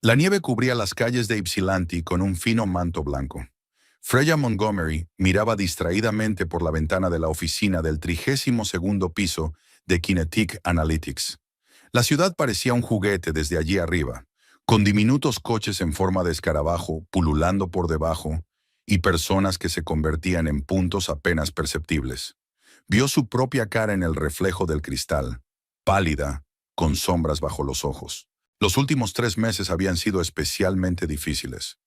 La nieve cubría las calles de Ypsilanti con un fino manto blanco. Freya Montgomery miraba distraídamente por la ventana de la oficina del 32º piso de Kinetic Analytics. La ciudad parecía un juguete desde allí arriba, con diminutos coches en forma de escarabajo pululando por debajo y personas que se convertían en puntos apenas perceptibles. Vio su propia cara en el reflejo del cristal, pálida, con sombras bajo los ojos. Los últimos 3 meses habían sido especialmente difíciles.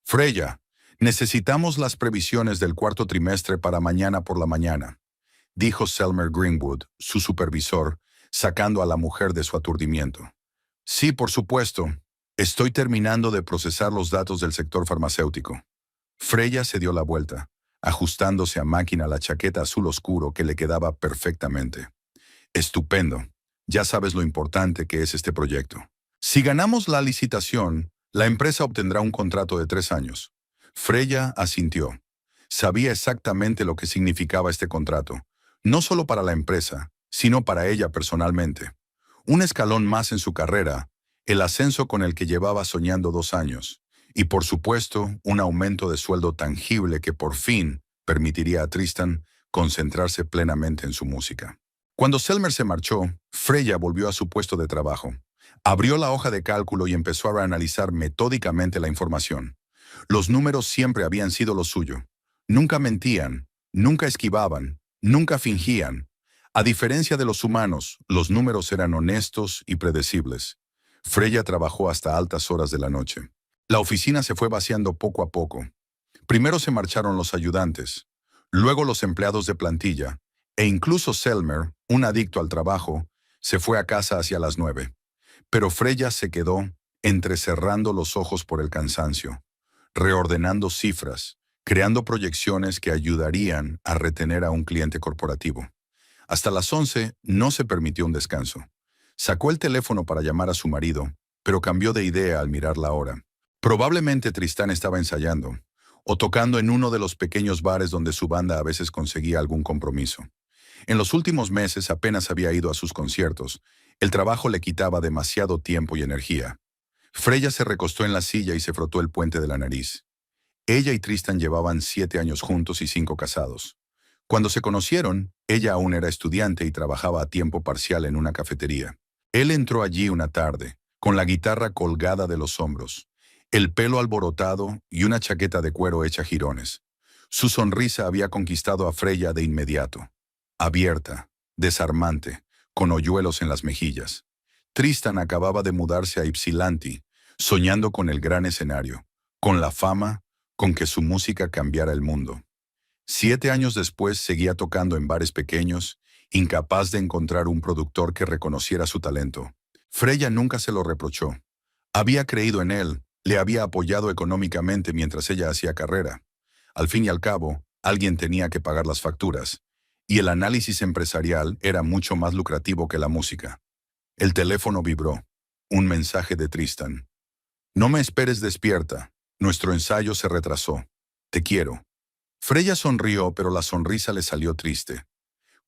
Freya, necesitamos las previsiones del cuarto trimestre para mañana por la mañana, dijo Selmer Greenwood, su supervisor, sacando a la mujer de su aturdimiento. Sí, por supuesto. Estoy terminando de procesar los datos del sector farmacéutico. Freya se dio la vuelta, ajustándose a máquina la chaqueta azul oscuro que le quedaba perfectamente. Estupendo. Ya sabes lo importante que es este proyecto. Si ganamos la licitación, la empresa obtendrá un contrato de 3 años. Freya asintió. Sabía exactamente lo que significaba este contrato, no solo para la empresa, sino para ella personalmente. Un escalón más en su carrera, el ascenso con el que llevaba soñando 2 años, y por supuesto, un aumento de sueldo tangible que por fin permitiría a Tristan concentrarse plenamente en su música. Cuando Selmer se marchó, Freya volvió a su puesto de trabajo. Abrió la hoja de cálculo y empezó a analizar metódicamente la información. Los números siempre habían sido lo suyo. Nunca mentían, nunca esquivaban, nunca fingían. A diferencia de los humanos, los números eran honestos y predecibles. Freya trabajó hasta altas horas de la noche. La oficina se fue vaciando poco a poco. Primero se marcharon los ayudantes, luego los empleados de plantilla, e incluso Selmer, un adicto al trabajo, se fue a casa hacia las 9. Pero Freya se quedó, entrecerrando los ojos por el cansancio, reordenando cifras, creando proyecciones que ayudarían a retener a un cliente corporativo. Hasta las 11 no se permitió un descanso. Sacó el teléfono para llamar a su marido, pero cambió de idea al mirar la hora. Probablemente Tristán estaba ensayando, o tocando en uno de los pequeños bares donde su banda a veces conseguía algún compromiso. En los últimos meses apenas había ido a sus conciertos. El trabajo le quitaba demasiado tiempo y energía. Freya se recostó en la silla y se frotó el puente de la nariz. Ella y Tristan llevaban 7 años juntos y 5 casados. Cuando se conocieron, ella aún era estudiante y trabajaba a tiempo parcial en una cafetería. Él entró allí una tarde, con la guitarra colgada de los hombros, el pelo alborotado y una chaqueta de cuero hecha jirones. Su sonrisa había conquistado a Freya de inmediato. Abierta, desarmante, con hoyuelos en las mejillas. Tristan acababa de mudarse a Ypsilanti, soñando con el gran escenario, con la fama, con que su música cambiara el mundo. 7 años después seguía tocando en bares pequeños, incapaz de encontrar un productor que reconociera su talento. Freya nunca se lo reprochó. Había creído en él, le había apoyado económicamente mientras ella hacía carrera. Al fin y al cabo, alguien tenía que pagar las facturas, y el análisis empresarial era mucho más lucrativo que la música. El teléfono vibró. Un mensaje de Tristan. No me esperes despierta. Nuestro ensayo se retrasó. Te quiero. Freya sonrió, pero la sonrisa le salió triste.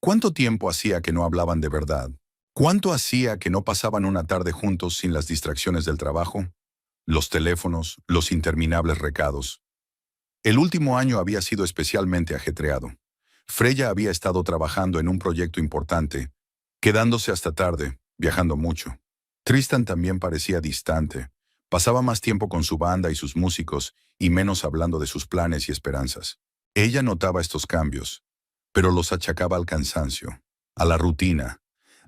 ¿Cuánto tiempo hacía que no hablaban de verdad? ¿Cuánto hacía que no pasaban una tarde juntos sin las distracciones del trabajo? Los teléfonos, los interminables recados. El último año había sido especialmente ajetreado. Freya había estado trabajando en un proyecto importante, quedándose hasta tarde, viajando mucho. Tristan también parecía distante. Pasaba más tiempo con su banda y sus músicos y menos hablando de sus planes y esperanzas. Ella notaba estos cambios, pero los achacaba al cansancio, a la rutina,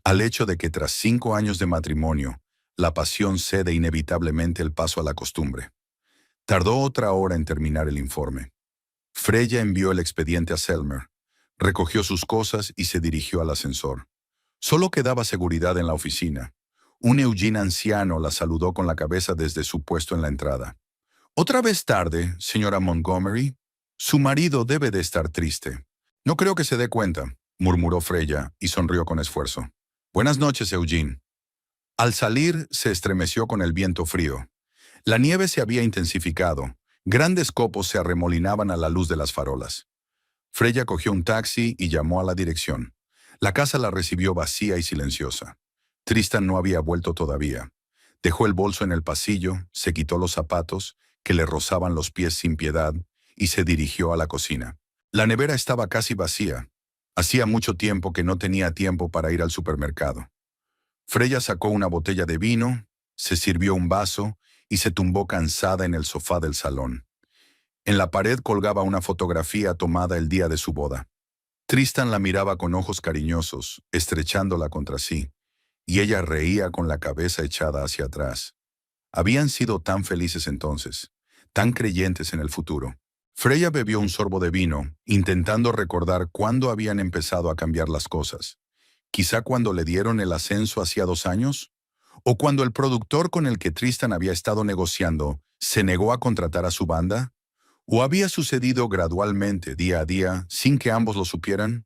al hecho de que tras 5 años de matrimonio, la pasión cede inevitablemente el paso a la costumbre. Tardó otra hora en terminar el informe. Freya envió el expediente a Selmer, recogió sus cosas y se dirigió al ascensor. Solo quedaba seguridad en la oficina. Un Eugene anciano la saludó con la cabeza desde su puesto en la entrada. «¿Otra vez tarde, señora Montgomery? Su marido debe de estar triste». «No creo que se dé cuenta», murmuró Freya y sonrió con esfuerzo. «Buenas noches, Eugene». Al salir, se estremeció con el viento frío. La nieve se había intensificado. Grandes copos se arremolinaban a la luz de las farolas. Freya cogió un taxi y llamó a la dirección. La casa la recibió vacía y silenciosa. Tristan no había vuelto todavía. Dejó el bolso en el pasillo, se quitó los zapatos, que le rozaban los pies sin piedad, y se dirigió a la cocina. La nevera estaba casi vacía. Hacía mucho tiempo que no tenía tiempo para ir al supermercado. Freya sacó una botella de vino, se sirvió un vaso y se tumbó cansada en el sofá del salón. En la pared colgaba una fotografía tomada el día de su boda. Tristan la miraba con ojos cariñosos, estrechándola contra sí, y ella reía con la cabeza echada hacia atrás. Habían sido tan felices entonces, tan creyentes en el futuro. Freya bebió un sorbo de vino, intentando recordar cuándo habían empezado a cambiar las cosas. Quizá cuando le dieron el ascenso hacía 2 años, o cuando el productor con el que Tristan había estado negociando se negó a contratar a su banda, o había sucedido gradualmente, día a día, sin que ambos lo supieran.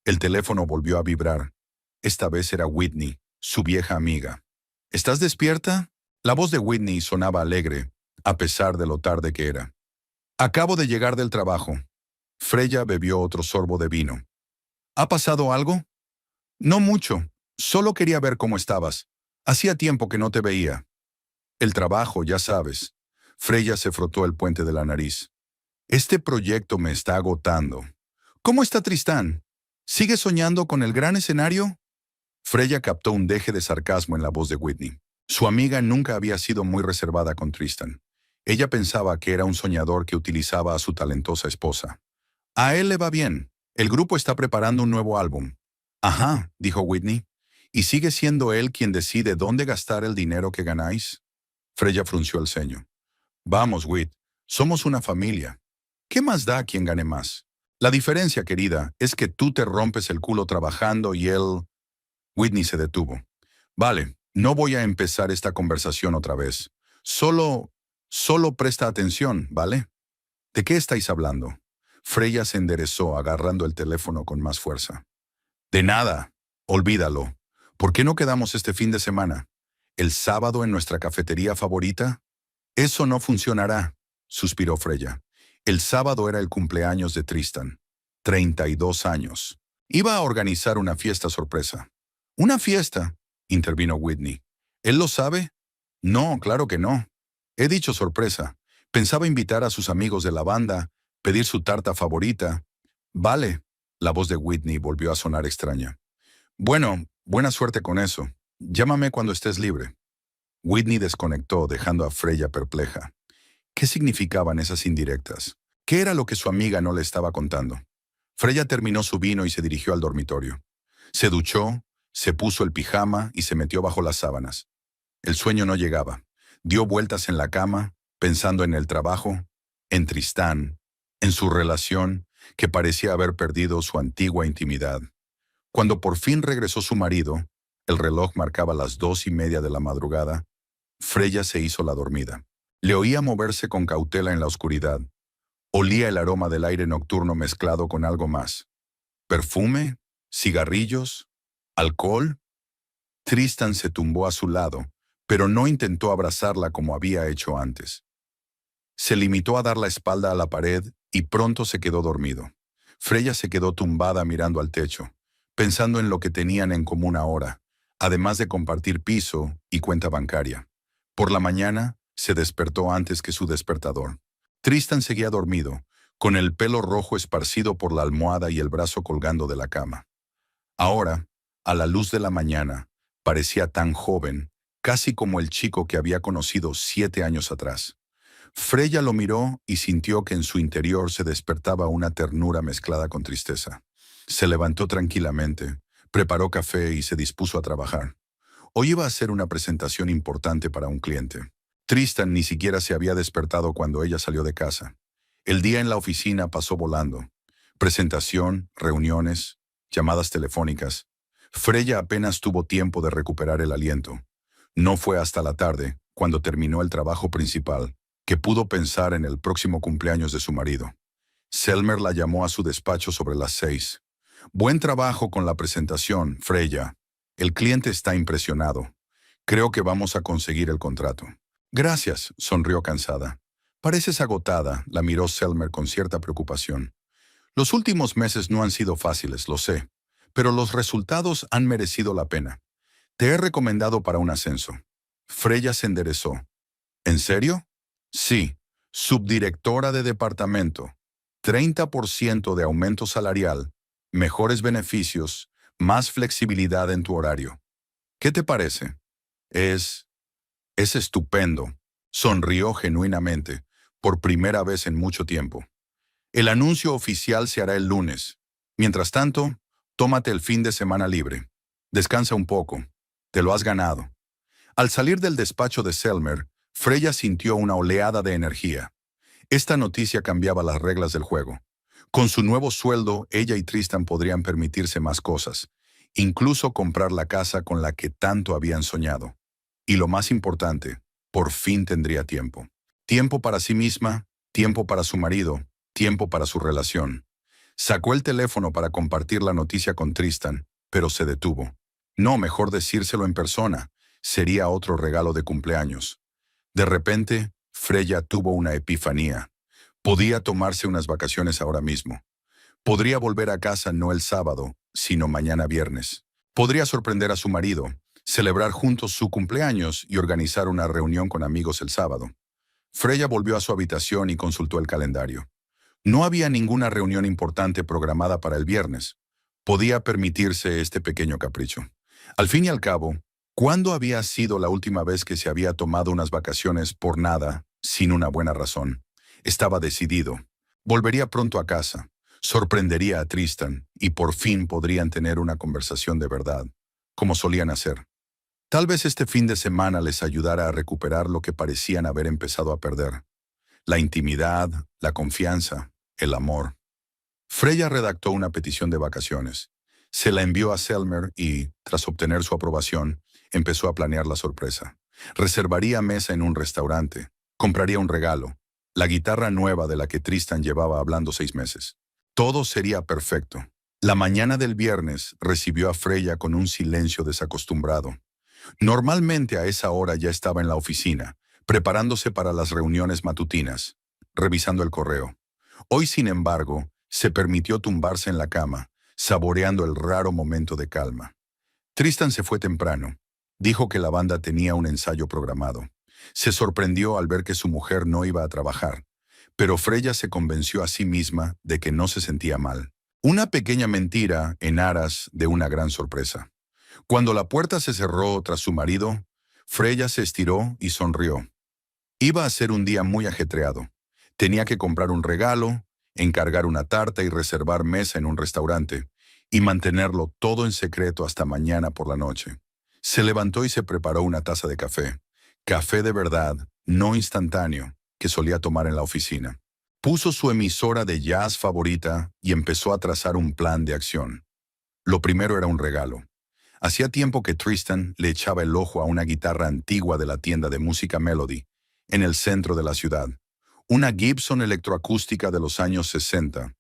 El teléfono volvió a vibrar. Esta vez era Whitney, su vieja amiga. ¿Estás despierta? La voz de Whitney sonaba alegre, a pesar de lo tarde que era. Acabo de llegar del trabajo. Freya bebió otro sorbo de vino. ¿Ha pasado algo? No mucho. Solo quería ver cómo estabas. Hacía tiempo que no te veía. El trabajo, ya sabes. Freya se frotó el puente de la nariz. Este proyecto me está agotando. ¿Cómo está Tristán? ¿Sigue soñando con el gran escenario? Freya captó un deje de sarcasmo en la voz de Whitney. Su amiga nunca había sido muy reservada con Tristan. Ella pensaba que era un soñador que utilizaba a su talentosa esposa. A él le va bien. El grupo está preparando un nuevo álbum. Ajá, dijo Whitney. ¿Y sigue siendo él quien decide dónde gastar el dinero que ganáis? Freya frunció el ceño. Vamos, Whit, somos una familia. ¿Qué más da quien gane más? La diferencia, querida, es que tú te rompes el culo trabajando y él... Whitney se detuvo. Vale, no voy a empezar esta conversación otra vez. Solo presta atención, ¿vale? ¿De qué estáis hablando? Freya se enderezó, agarrando el teléfono con más fuerza. De nada. Olvídalo. ¿Por qué no quedamos este fin de semana? ¿El sábado en nuestra cafetería favorita? Eso no funcionará, suspiró Freya. El sábado era el cumpleaños de Tristan. 32 años. Iba a organizar una fiesta sorpresa. ¿Una fiesta?, intervino Whitney. ¿Él lo sabe? No, claro que no. He dicho sorpresa. Pensaba invitar a sus amigos de la banda, pedir su tarta favorita. Vale. La voz de Whitney volvió a sonar extraña. Bueno, buena suerte con eso. Llámame cuando estés libre. Whitney desconectó, dejando a Freya perpleja. ¿Qué significaban esas indirectas? ¿Qué era lo que su amiga no le estaba contando? Freya terminó su vino y se dirigió al dormitorio. Se duchó, se puso el pijama y se metió bajo las sábanas. El sueño no llegaba. Dio vueltas en la cama, pensando en el trabajo, en Tristán, en su relación, que parecía haber perdido su antigua intimidad. Cuando por fin regresó su marido, el reloj marcaba las 2:30 de la madrugada, Freya se hizo la dormida. Le oía moverse con cautela en la oscuridad. Olía el aroma del aire nocturno mezclado con algo más. ¿Perfume? ¿Cigarrillos? ¿Alcohol? Tristan se tumbó a su lado, pero no intentó abrazarla como había hecho antes. Se limitó a dar la espalda a la pared y pronto se quedó dormido. Freya se quedó tumbada mirando al techo, pensando en lo que tenían en común ahora, además de compartir piso y cuenta bancaria. Por la mañana, se despertó antes que su despertador. Tristan seguía dormido, con el pelo rojo esparcido por la almohada y el brazo colgando de la cama. Ahora, a la luz de la mañana, parecía tan joven, casi como el chico que había conocido 7 años atrás. Freya lo miró y sintió que en su interior se despertaba una ternura mezclada con tristeza. Se levantó tranquilamente, preparó café y se dispuso a trabajar. Hoy iba a ser una presentación importante para un cliente. Tristan ni siquiera se había despertado cuando ella salió de casa. El día en la oficina pasó volando. Presentación, reuniones, llamadas telefónicas. Freya apenas tuvo tiempo de recuperar el aliento. No fue hasta la tarde, cuando terminó el trabajo principal, que pudo pensar en el próximo cumpleaños de su marido. Selmer la llamó a su despacho sobre las 6. Buen trabajo con la presentación, Freya. El cliente está impresionado. Creo que vamos a conseguir el contrato. Gracias, sonrió cansada. Pareces agotada, la miró Selmer con cierta preocupación. Los últimos meses no han sido fáciles, lo sé, pero los resultados han merecido la pena. Te he recomendado para un ascenso. Freya se enderezó. ¿En serio? Sí, subdirectora de departamento. 30% de aumento salarial, mejores beneficios, más flexibilidad en tu horario. ¿Qué te parece? Es... es estupendo. Sonrió genuinamente, por primera vez en mucho tiempo. El anuncio oficial se hará el lunes. Mientras tanto, tómate el fin de semana libre. Descansa un poco. Te lo has ganado. Al salir del despacho de Selmer, Freya sintió una oleada de energía. Esta noticia cambiaba las reglas del juego. Con su nuevo sueldo, ella y Tristan podrían permitirse más cosas, incluso comprar la casa con la que tanto habían soñado. Y lo más importante, por fin tendría tiempo. Tiempo para sí misma, tiempo para su marido, tiempo para su relación. Sacó el teléfono para compartir la noticia con Tristan, pero se detuvo. No, mejor decírselo en persona. Sería otro regalo de cumpleaños. De repente, Freya tuvo una epifanía. Podía tomarse unas vacaciones ahora mismo. Podría volver a casa no el sábado, sino mañana viernes. Podría sorprender a su marido, celebrar juntos su cumpleaños y organizar una reunión con amigos el sábado. Freya volvió a su habitación y consultó el calendario. No había ninguna reunión importante programada para el viernes. Podía permitirse este pequeño capricho. Al fin y al cabo, ¿cuándo había sido la última vez que se había tomado unas vacaciones por nada, sin una buena razón? Estaba decidido. Volvería pronto a casa. Sorprendería a Tristan y por fin podrían tener una conversación de verdad, como solían hacer. Tal vez este fin de semana les ayudara a recuperar lo que parecían haber empezado a perder. La intimidad, la confianza, el amor. Freya redactó una petición de vacaciones. Se la envió a Selmer y, tras obtener su aprobación, empezó a planear la sorpresa. Reservaría mesa en un restaurante, compraría un regalo, la guitarra nueva de la que Tristan llevaba hablando 6 meses. Todo sería perfecto. La mañana del viernes recibió a Freya con un silencio desacostumbrado. Normalmente a esa hora ya estaba en la oficina, preparándose para las reuniones matutinas, revisando el correo. Hoy, sin embargo, se permitió tumbarse en la cama, saboreando el raro momento de calma. Tristan se fue temprano. Dijo que la banda tenía un ensayo programado. Se sorprendió al ver que su mujer no iba a trabajar, pero Freya se convenció a sí misma de que no se sentía mal. Una pequeña mentira en aras de una gran sorpresa. Cuando la puerta se cerró tras su marido, Freya se estiró y sonrió. Iba a ser un día muy ajetreado. Tenía que comprar un regalo, encargar una tarta y reservar mesa en un restaurante, y mantenerlo todo en secreto hasta mañana por la noche. Se levantó y se preparó una taza de café. Café de verdad, no instantáneo, que solía tomar en la oficina. Puso su emisora de jazz favorita y empezó a trazar un plan de acción. Lo primero era un regalo. Hacía tiempo que Tristan le echaba el ojo a una guitarra antigua de la tienda de música Melody, en el centro de la ciudad. Una Gibson electroacústica de los años 60,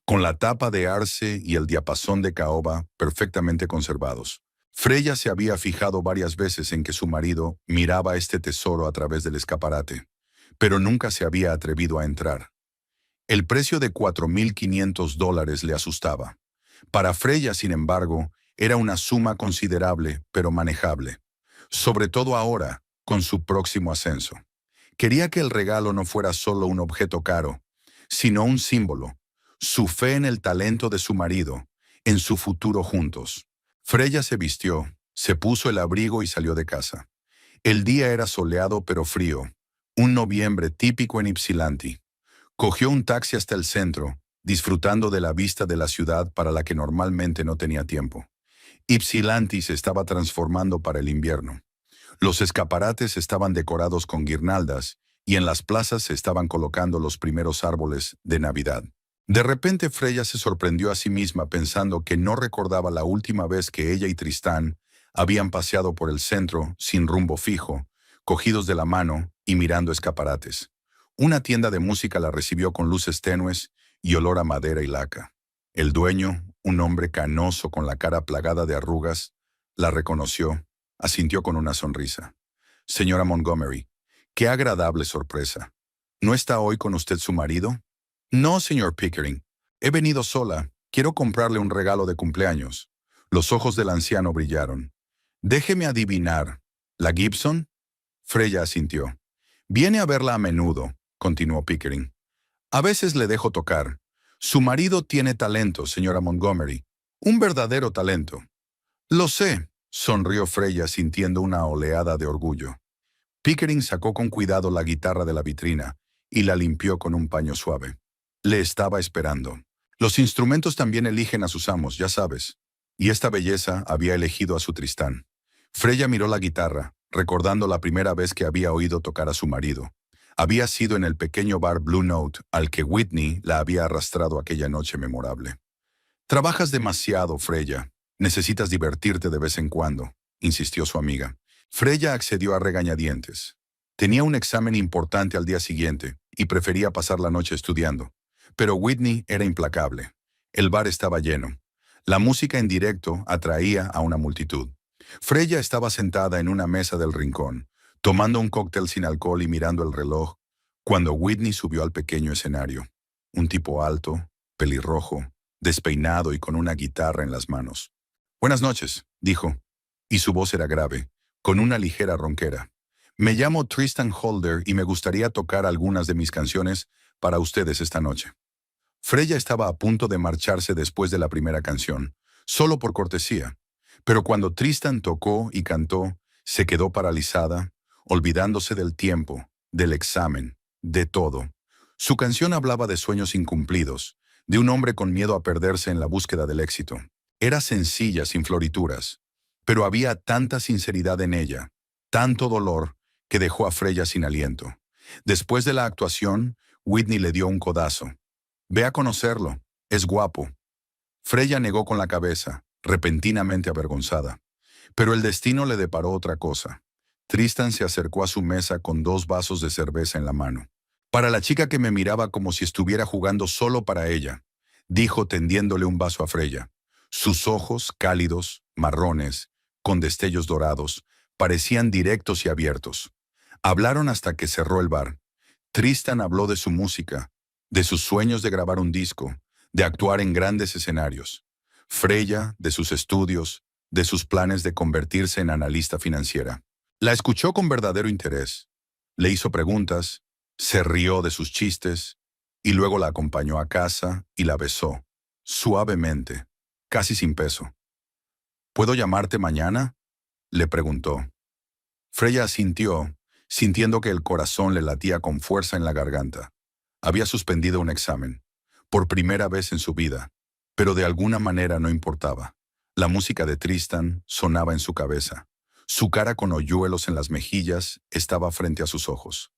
con la tapa de arce y el diapasón de caoba perfectamente conservados. Freya se había fijado varias veces en que su marido miraba este tesoro a través del escaparate, pero nunca se había atrevido a entrar. El precio de $4,500 le asustaba. Para Freya, sin embargo, era una suma considerable, pero manejable. Sobre todo ahora, con su próximo ascenso. Quería que el regalo no fuera solo un objeto caro, sino un símbolo, su fe en el talento de su marido, en su futuro juntos. Freya se vistió, se puso el abrigo y salió de casa. El día era soleado pero frío, un noviembre típico en Ypsilanti. Cogió un taxi hasta el centro, disfrutando de la vista de la ciudad para la que normalmente no tenía tiempo. Ypsilanti se estaba transformando para el invierno. Los escaparates estaban decorados con guirnaldas y en las plazas se estaban colocando los primeros árboles de Navidad. De repente Freya se sorprendió a sí misma pensando que no recordaba la última vez que ella y Tristán habían paseado por el centro sin rumbo fijo, cogidos de la mano y mirando escaparates. Una tienda de música la recibió con luces tenues y olor a madera y laca. El dueño, un hombre canoso con la cara plagada de arrugas, la reconoció, asintió con una sonrisa. Señora Montgomery, qué agradable sorpresa. ¿No está hoy con usted su marido? No, señor Pickering. He venido sola. Quiero comprarle un regalo de cumpleaños. Los ojos del anciano brillaron. Déjeme adivinar. ¿La Gibson? Freya asintió. Viene a verla a menudo, continuó Pickering. A veces le dejo tocar. Su marido tiene talento, señora Montgomery. Un verdadero talento. Lo sé, sonrió Freya sintiendo una oleada de orgullo. Pickering sacó con cuidado la guitarra de la vitrina y la limpió con un paño suave. Le estaba esperando. Los instrumentos también eligen a sus amos, ya sabes. Y esta belleza había elegido a su Tristán. Freya miró la guitarra, recordando la primera vez que había oído tocar a su marido. Había sido en el pequeño bar Blue Note al que Whitney la había arrastrado aquella noche memorable. Trabajas demasiado, Freya. Necesitas divertirte de vez en cuando, insistió su amiga. Freya accedió a regañadientes. Tenía un examen importante al día siguiente y prefería pasar la noche estudiando. Pero Whitney era implacable. El bar estaba lleno. La música en directo atraía a una multitud. Freya estaba sentada en una mesa del rincón, tomando un cóctel sin alcohol y mirando el reloj, cuando Whitney subió al pequeño escenario. Un tipo alto, pelirrojo, despeinado y con una guitarra en las manos. «Buenas noches», dijo, y su voz era grave, con una ligera ronquera. «Me llamo Tristan Holder y me gustaría tocar algunas de mis canciones para ustedes esta noche». Freya estaba a punto de marcharse después de la primera canción, solo por cortesía, pero cuando Tristan tocó y cantó, se quedó paralizada, olvidándose del tiempo, del examen, de todo. Su canción hablaba de sueños incumplidos, de un hombre con miedo a perderse en la búsqueda del éxito. Era sencilla, sin florituras, pero había tanta sinceridad en ella, tanto dolor, que dejó a Freya sin aliento. Después de la actuación, Whitney le dio un codazo. «Ve a conocerlo, es guapo». Freya negó con la cabeza, repentinamente avergonzada. Pero el destino le deparó otra cosa. Tristan se acercó a su mesa con 2 vasos de cerveza en la mano. «Para la chica que me miraba como si estuviera jugando solo para ella», dijo tendiéndole un vaso a Freya. Sus ojos, cálidos, marrones, con destellos dorados, parecían directos y abiertos. Hablaron hasta que cerró el bar. Tristan habló de su música, de sus sueños de grabar un disco, de actuar en grandes escenarios. Freya, de sus estudios, de sus planes de convertirse en analista financiera. La escuchó con verdadero interés. Le hizo preguntas, se rió de sus chistes, y luego la acompañó a casa y la besó, suavemente, casi sin peso. «¿Puedo llamarte mañana?», le preguntó. Freya asintió, sintiendo que el corazón le latía con fuerza en la garganta. Había suspendido un examen, por primera vez en su vida, pero de alguna manera no importaba. La música de Tristan sonaba en su cabeza. Su cara con hoyuelos en las mejillas estaba frente a sus ojos.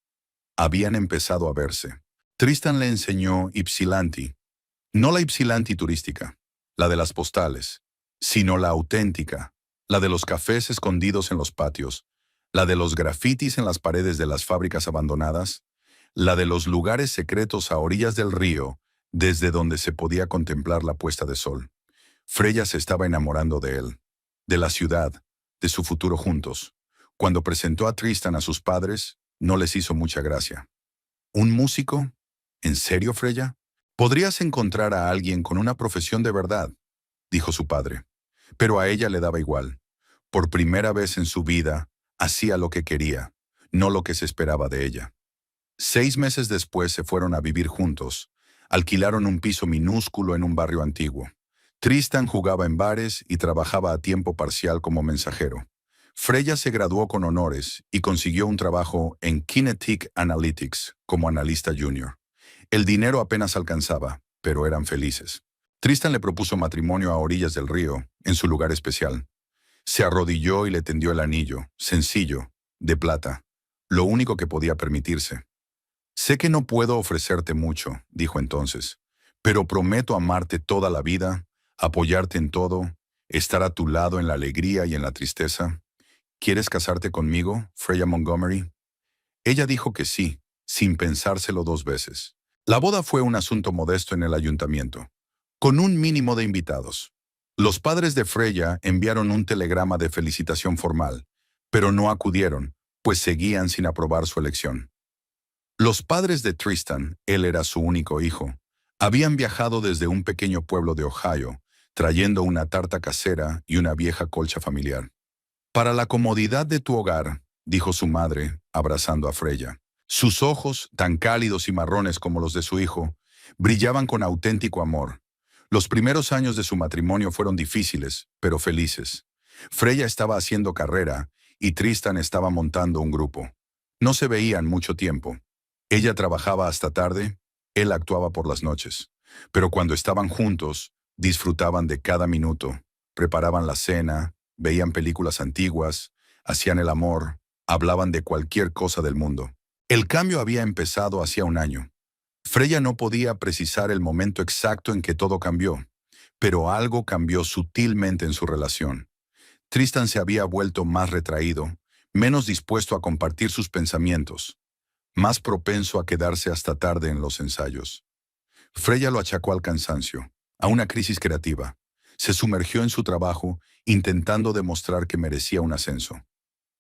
Habían empezado a verse. Tristan le enseñó Ypsilanti, no la Ypsilanti turística, la de las postales, sino la auténtica, la de los cafés escondidos en los patios, la de los grafitis en las paredes de las fábricas abandonadas, la de los lugares secretos a orillas del río, desde donde se podía contemplar la puesta de sol. Freya se estaba enamorando de él, de la ciudad, de su futuro juntos. Cuando presentó a Tristan a sus padres, no les hizo mucha gracia. ¿Un músico? ¿En serio, Freya? Podrías encontrar a alguien con una profesión de verdad, dijo su padre. Pero a ella le daba igual. Por primera vez en su vida, hacía lo que quería, no lo que se esperaba de ella. 6 meses después se fueron a vivir juntos. Alquilaron un piso minúsculo en un barrio antiguo. Tristan jugaba en bares y trabajaba a tiempo parcial como mensajero. Freya se graduó con honores y consiguió un trabajo en Kinetic Analytics como analista junior. El dinero apenas alcanzaba, pero eran felices. Tristan le propuso matrimonio a orillas del río, en su lugar especial. Se arrodilló y le tendió el anillo, sencillo, de plata, lo único que podía permitirse. «Sé que no puedo ofrecerte mucho», dijo entonces, «pero prometo amarte toda la vida, apoyarte en todo, estar a tu lado en la alegría y en la tristeza. ¿Quieres casarte conmigo, Freya Montgomery?» Ella dijo que sí, sin pensárselo 2 veces. La boda fue un asunto modesto en el ayuntamiento, con un mínimo de invitados. Los padres de Freya enviaron un telegrama de felicitación formal, pero no acudieron, pues seguían sin aprobar su elección. Los padres de Tristan, él era su único hijo, habían viajado desde un pequeño pueblo de Ohio, trayendo una tarta casera y una vieja colcha familiar. «Para la comodidad de tu hogar», dijo su madre, abrazando a Freya. Sus ojos, tan cálidos y marrones como los de su hijo, brillaban con auténtico amor. Los primeros años de su matrimonio fueron difíciles, pero felices. Freya estaba haciendo carrera y Tristan estaba montando un grupo. No se veían mucho tiempo. Ella trabajaba hasta tarde, él actuaba por las noches. Pero cuando estaban juntos, disfrutaban de cada minuto. Preparaban la cena, veían películas antiguas, hacían el amor, hablaban de cualquier cosa del mundo. El cambio había empezado hacía un año. Freya no podía precisar el momento exacto en que todo cambió, pero algo cambió sutilmente en su relación. Tristan se había vuelto más retraído, menos dispuesto a compartir sus pensamientos, más propenso a quedarse hasta tarde en los ensayos. Freya lo achacó al cansancio, a una crisis creativa. Se sumergió en su trabajo, intentando demostrar que merecía un ascenso.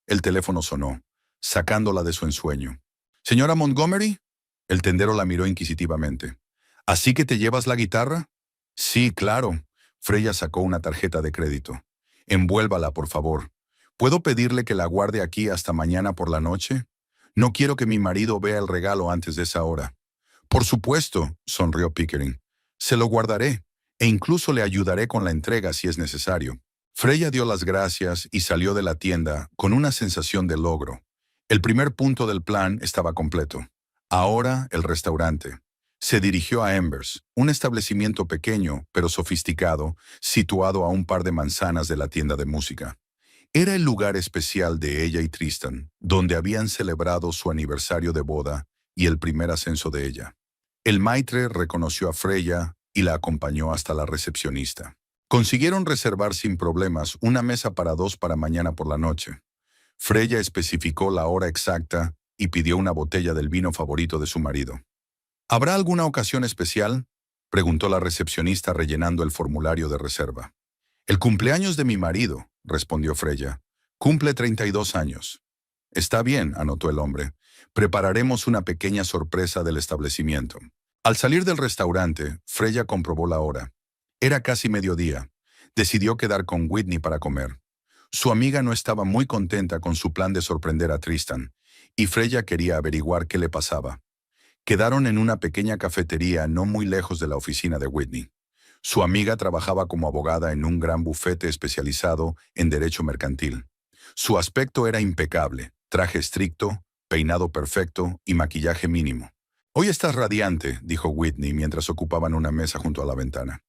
El teléfono sonó, sacándola de su ensueño. «¿Señora Montgomery?» El tendero la miró inquisitivamente. «¿Así que te llevas la guitarra?» «Sí, claro». Freya sacó una tarjeta de crédito. «Envuélvala, por favor. ¿Puedo pedirle que la guarde aquí hasta mañana por la noche? No quiero que mi marido vea el regalo antes de esa hora». «Por supuesto», sonrió Pickering. «Se lo guardaré, e incluso le ayudaré con la entrega si es necesario». Freya dio las gracias y salió de la tienda con una sensación de logro. El primer punto del plan estaba completo. Ahora el restaurante. Se dirigió a Embers, un establecimiento pequeño pero sofisticado, situado a un par de manzanas de la tienda de música. Era el lugar especial de ella y Tristan, donde habían celebrado su aniversario de boda y el primer ascenso de ella. El maitre reconoció a Freya y la acompañó hasta la recepcionista. Consiguieron reservar sin problemas una mesa para dos para mañana por la noche. Freya especificó la hora exacta y pidió una botella del vino favorito de su marido. «¿Habrá alguna ocasión especial?», preguntó la recepcionista rellenando el formulario de reserva. «El cumpleaños de mi marido», respondió Freya. «Cumple 32 años». «Está bien», anotó el hombre. «Prepararemos una pequeña sorpresa del establecimiento». Al salir del restaurante, Freya comprobó la hora. Era casi mediodía. Decidió quedar con Whitney para comer. Su amiga no estaba muy contenta con su plan de sorprender a Tristan, y Freya quería averiguar qué le pasaba. Quedaron en una pequeña cafetería no muy lejos de la oficina de Whitney. Su amiga trabajaba como abogada en un gran bufete especializado en derecho mercantil. Su aspecto era impecable, traje estricto, peinado perfecto y maquillaje mínimo. «Hoy estás radiante», dijo Whitney mientras ocupaban una mesa junto a la ventana.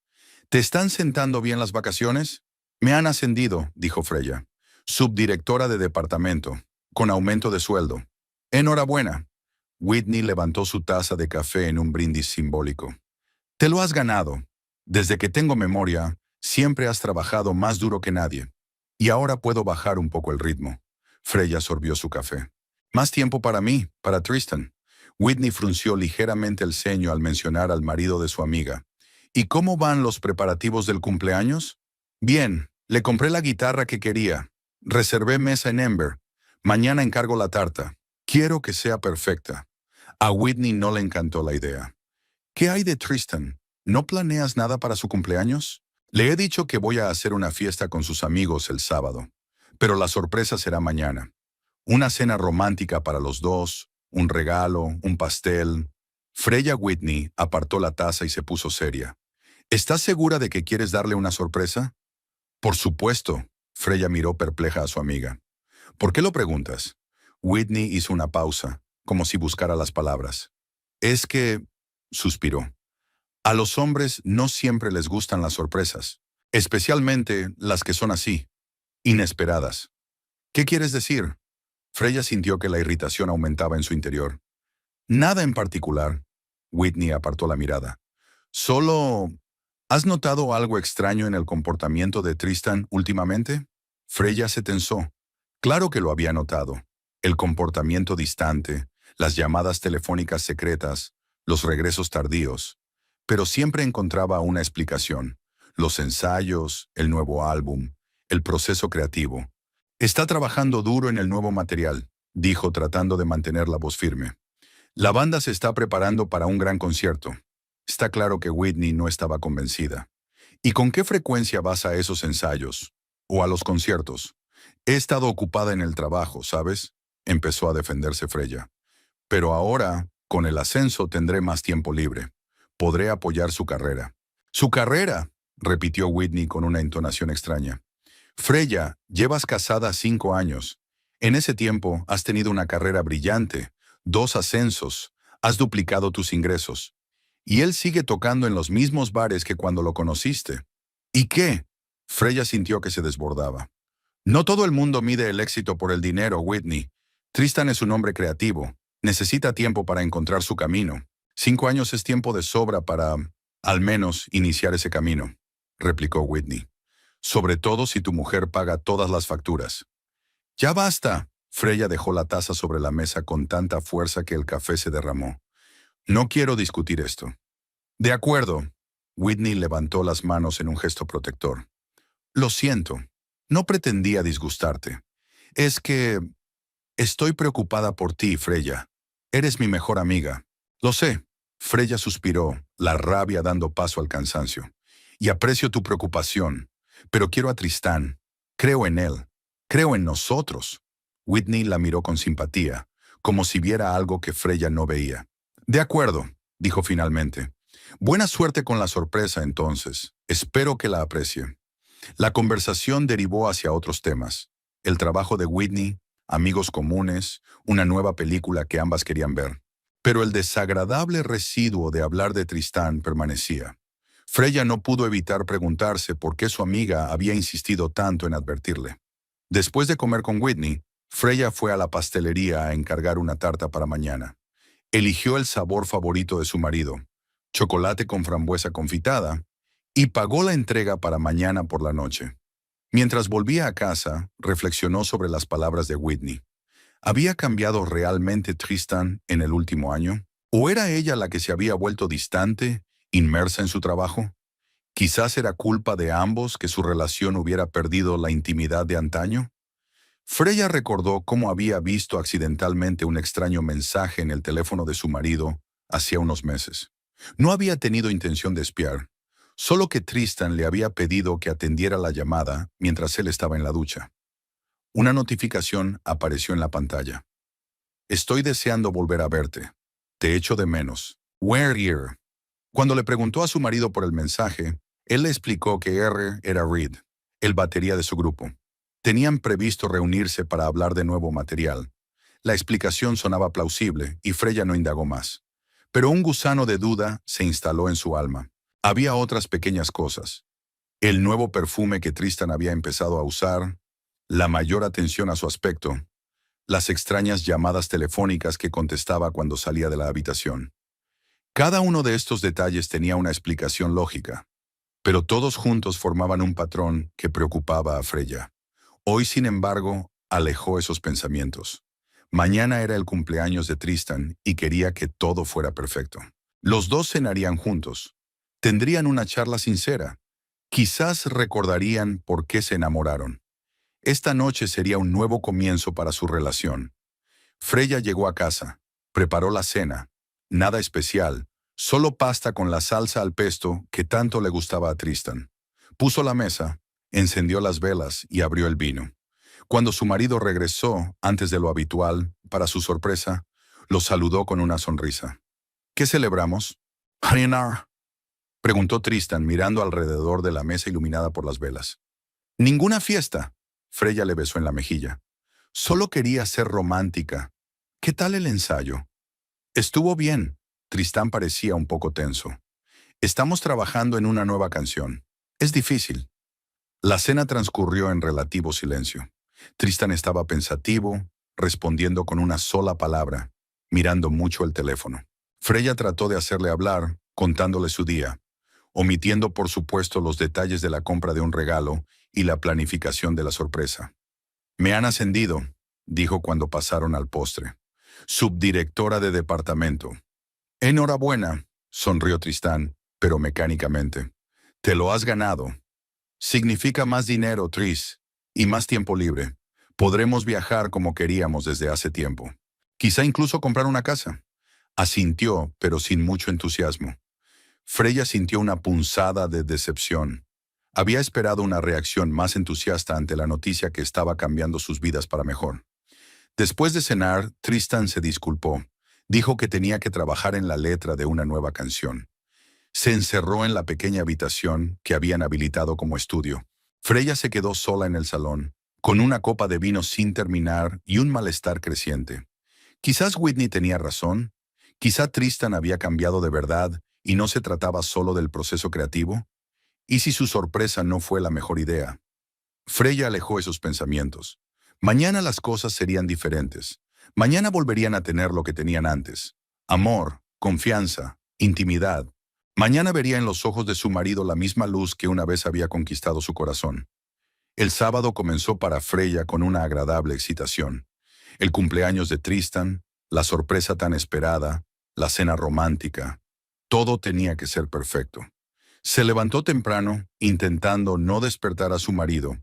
«¿Te están sentando bien las vacaciones?» «Me han ascendido», dijo Freya. «Subdirectora de departamento, con aumento de sueldo». «Enhorabuena». Whitney levantó su taza de café en un brindis simbólico. «Te lo has ganado. Desde que tengo memoria, siempre has trabajado más duro que nadie. Y ahora puedo bajar un poco el ritmo». Freya sorbió su café. «Más tiempo para mí, para Tristan». Whitney frunció ligeramente el ceño al mencionar al marido de su amiga. «¿Y cómo van los preparativos del cumpleaños?» «Bien, le compré la guitarra que quería. Reservé mesa en Ember. Mañana encargo la tarta. Quiero que sea perfecta». A Whitney no le encantó la idea. «¿Qué hay de Tristan? ¿No planeas nada para su cumpleaños?» «Le he dicho que voy a hacer una fiesta con sus amigos el sábado, pero la sorpresa será mañana. Una cena romántica para los dos, un regalo, un pastel». Freya Whitney apartó la taza y se puso seria. «¿Estás segura de que quieres darle una sorpresa?» «Por supuesto», Freya miró perpleja a su amiga. «¿Por qué lo preguntas?» Whitney hizo una pausa, como si buscara las palabras. «Es que», suspiró, «a los hombres no siempre les gustan las sorpresas, especialmente las que son así, inesperadas». «¿Qué quieres decir?» Freya sintió que la irritación aumentaba en su interior. «Nada en particular». Whitney apartó la mirada. «Solo... ¿has notado algo extraño en el comportamiento de Tristan últimamente?» Freya se tensó. Claro que lo había notado. El comportamiento distante, las llamadas telefónicas secretas, los regresos tardíos. Pero siempre encontraba una explicación. Los ensayos, el nuevo álbum, el proceso creativo. «Está trabajando duro en el nuevo material», dijo tratando de mantener la voz firme. «La banda se está preparando para un gran concierto». Está claro que Whitney no estaba convencida. «¿Y con qué frecuencia vas a esos ensayos? ¿O a los conciertos?» «He estado ocupada en el trabajo, ¿sabes? empezó a defenderse Freya. Pero ahora, con el ascenso, tendré más tiempo libre. Podré apoyar su carrera. ¡Su carrera!, repitió Whitney con una entonación extraña. Freya, llevas casada 5 años. En ese tiempo has tenido una carrera brillante, 2 ascensos, has duplicado tus ingresos. Y él sigue tocando en los mismos bares que cuando lo conociste. ¿Y qué? Freya sintió que se desbordaba. No todo el mundo mide el éxito por el dinero, Whitney. Tristan es un hombre creativo. Necesita tiempo para encontrar su camino. 5 años es tiempo de sobra para, al menos, iniciar ese camino, replicó Whitney. Sobre todo si tu mujer paga todas las facturas. ¡Ya basta! Freya dejó la taza sobre la mesa con tanta fuerza que el café se derramó. No quiero discutir esto. De acuerdo. Whitney levantó las manos en un gesto protector. Lo siento. No pretendía disgustarte. Es que estoy preocupada por ti, Freya. Eres mi mejor amiga. Lo sé. Freya suspiró, la rabia dando paso al cansancio. Y aprecio tu preocupación. Pero quiero a Tristán. Creo en él. Creo en nosotros. Whitney la miró con simpatía, como si viera algo que Freya no veía. De acuerdo, dijo finalmente. Buena suerte con la sorpresa, entonces. Espero que la aprecie. La conversación derivó hacia otros temas. El trabajo de Whitney, amigos comunes, una nueva película que ambas querían ver. Pero el desagradable residuo de hablar de Tristán permanecía. Freya no pudo evitar preguntarse por qué su amiga había insistido tanto en advertirle. Después de comer con Whitney, Freya fue a la pastelería a encargar una tarta para mañana. Eligió el sabor favorito de su marido, chocolate con frambuesa confitada, y pagó la entrega para mañana por la noche. Mientras volvía a casa, reflexionó sobre las palabras de Whitney. ¿Había cambiado realmente Tristan en el último año? ¿O era ella la que se había vuelto distante, inmersa en su trabajo? Quizás era culpa de ambos que su relación hubiera perdido la intimidad de antaño. Freya recordó cómo había visto accidentalmente un extraño mensaje en el teléfono de su marido hacía unos meses. No había tenido intención de espiar, solo que Tristan le había pedido que atendiera la llamada mientras él estaba en la ducha. Una notificación apareció en la pantalla. Estoy deseando volver a verte. Te echo de menos. Where here? Cuando le preguntó a su marido por el mensaje, él le explicó que R era Reed, el batería de su grupo. Tenían previsto reunirse para hablar de nuevo material. La explicación sonaba plausible y Freya no indagó más. Pero un gusano de duda se instaló en su alma. Había otras pequeñas cosas. El nuevo perfume que Tristan había empezado a usar, la mayor atención a su aspecto, las extrañas llamadas telefónicas que contestaba cuando salía de la habitación. Cada uno de estos detalles tenía una explicación lógica, pero todos juntos formaban un patrón que preocupaba a Freya. Hoy, sin embargo, alejó esos pensamientos. Mañana era el cumpleaños de Tristan y quería que todo fuera perfecto. Los dos cenarían juntos. Tendrían una charla sincera. Quizás recordarían por qué se enamoraron. Esta noche sería un nuevo comienzo para su relación. Freya llegó a casa, preparó la cena. Nada especial, solo pasta con la salsa al pesto que tanto le gustaba a Tristan. Puso la mesa, encendió las velas y abrió el vino. Cuando su marido regresó, antes de lo habitual, para su sorpresa, lo saludó con una sonrisa. ¿Qué celebramos? Harinar, preguntó Tristan mirando alrededor de la mesa iluminada por las velas. Ninguna fiesta. Freya le besó en la mejilla. Solo quería ser romántica. ¿Qué tal el ensayo? Estuvo bien. Tristán parecía un poco tenso. Estamos trabajando en una nueva canción. Es difícil. La cena transcurrió en relativo silencio. Tristán estaba pensativo, respondiendo con una sola palabra, mirando mucho el teléfono. Freya trató de hacerle hablar, contándole su día, omitiendo por supuesto los detalles de la compra de un regalo y la planificación de la sorpresa. Me han ascendido, dijo cuando pasaron al postre. Subdirectora de departamento. Enhorabuena, sonrió Tristán, pero mecánicamente. Te lo has ganado. Significa más dinero, Tris, y más tiempo libre. Podremos viajar como queríamos desde hace tiempo. Quizá incluso comprar una casa. Asintió, pero sin mucho entusiasmo. Freya sintió una punzada de decepción. Había esperado una reacción más entusiasta ante la noticia que estaba cambiando sus vidas para mejor. Después de cenar, Tristan se disculpó. Dijo que tenía que trabajar en la letra de una nueva canción. Se encerró en la pequeña habitación que habían habilitado como estudio. Freya se quedó sola en el salón, con una copa de vino sin terminar y un malestar creciente. Quizás Whitney tenía razón. Quizá Tristan había cambiado de verdad y no se trataba solo del proceso creativo. ¿Y si su sorpresa no fue la mejor idea? Freya alejó esos pensamientos. Mañana las cosas serían diferentes. Mañana volverían a tener lo que tenían antes. Amor, confianza, intimidad. Mañana vería en los ojos de su marido la misma luz que una vez había conquistado su corazón. El sábado comenzó para Freya con una agradable excitación. El cumpleaños de Tristan, la sorpresa tan esperada, la cena romántica. Todo tenía que ser perfecto. Se levantó temprano, intentando no despertar a su marido.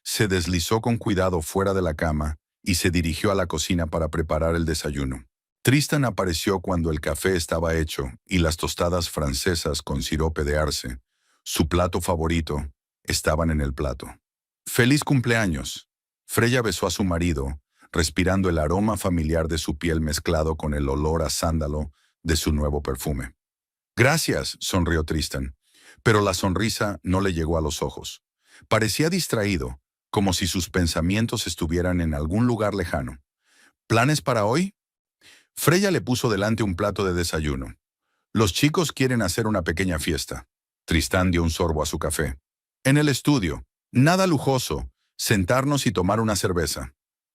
Se deslizó con cuidado fuera de la cama y se dirigió a la cocina para preparar el desayuno. Tristan apareció cuando el café estaba hecho y las tostadas francesas con sirope de arce, su plato favorito, estaban en el plato. ¡Feliz cumpleaños! Freya besó a su marido, respirando el aroma familiar de su piel mezclado con el olor a sándalo de su nuevo perfume. Gracias, sonrió Tristan, pero la sonrisa no le llegó a los ojos. Parecía distraído, como si sus pensamientos estuvieran en algún lugar lejano. ¿Planes para hoy? Freya le puso delante un plato de desayuno. Los chicos quieren hacer una pequeña fiesta. Tristán dio un sorbo a su café. En el estudio, nada lujoso, sentarnos y tomar una cerveza.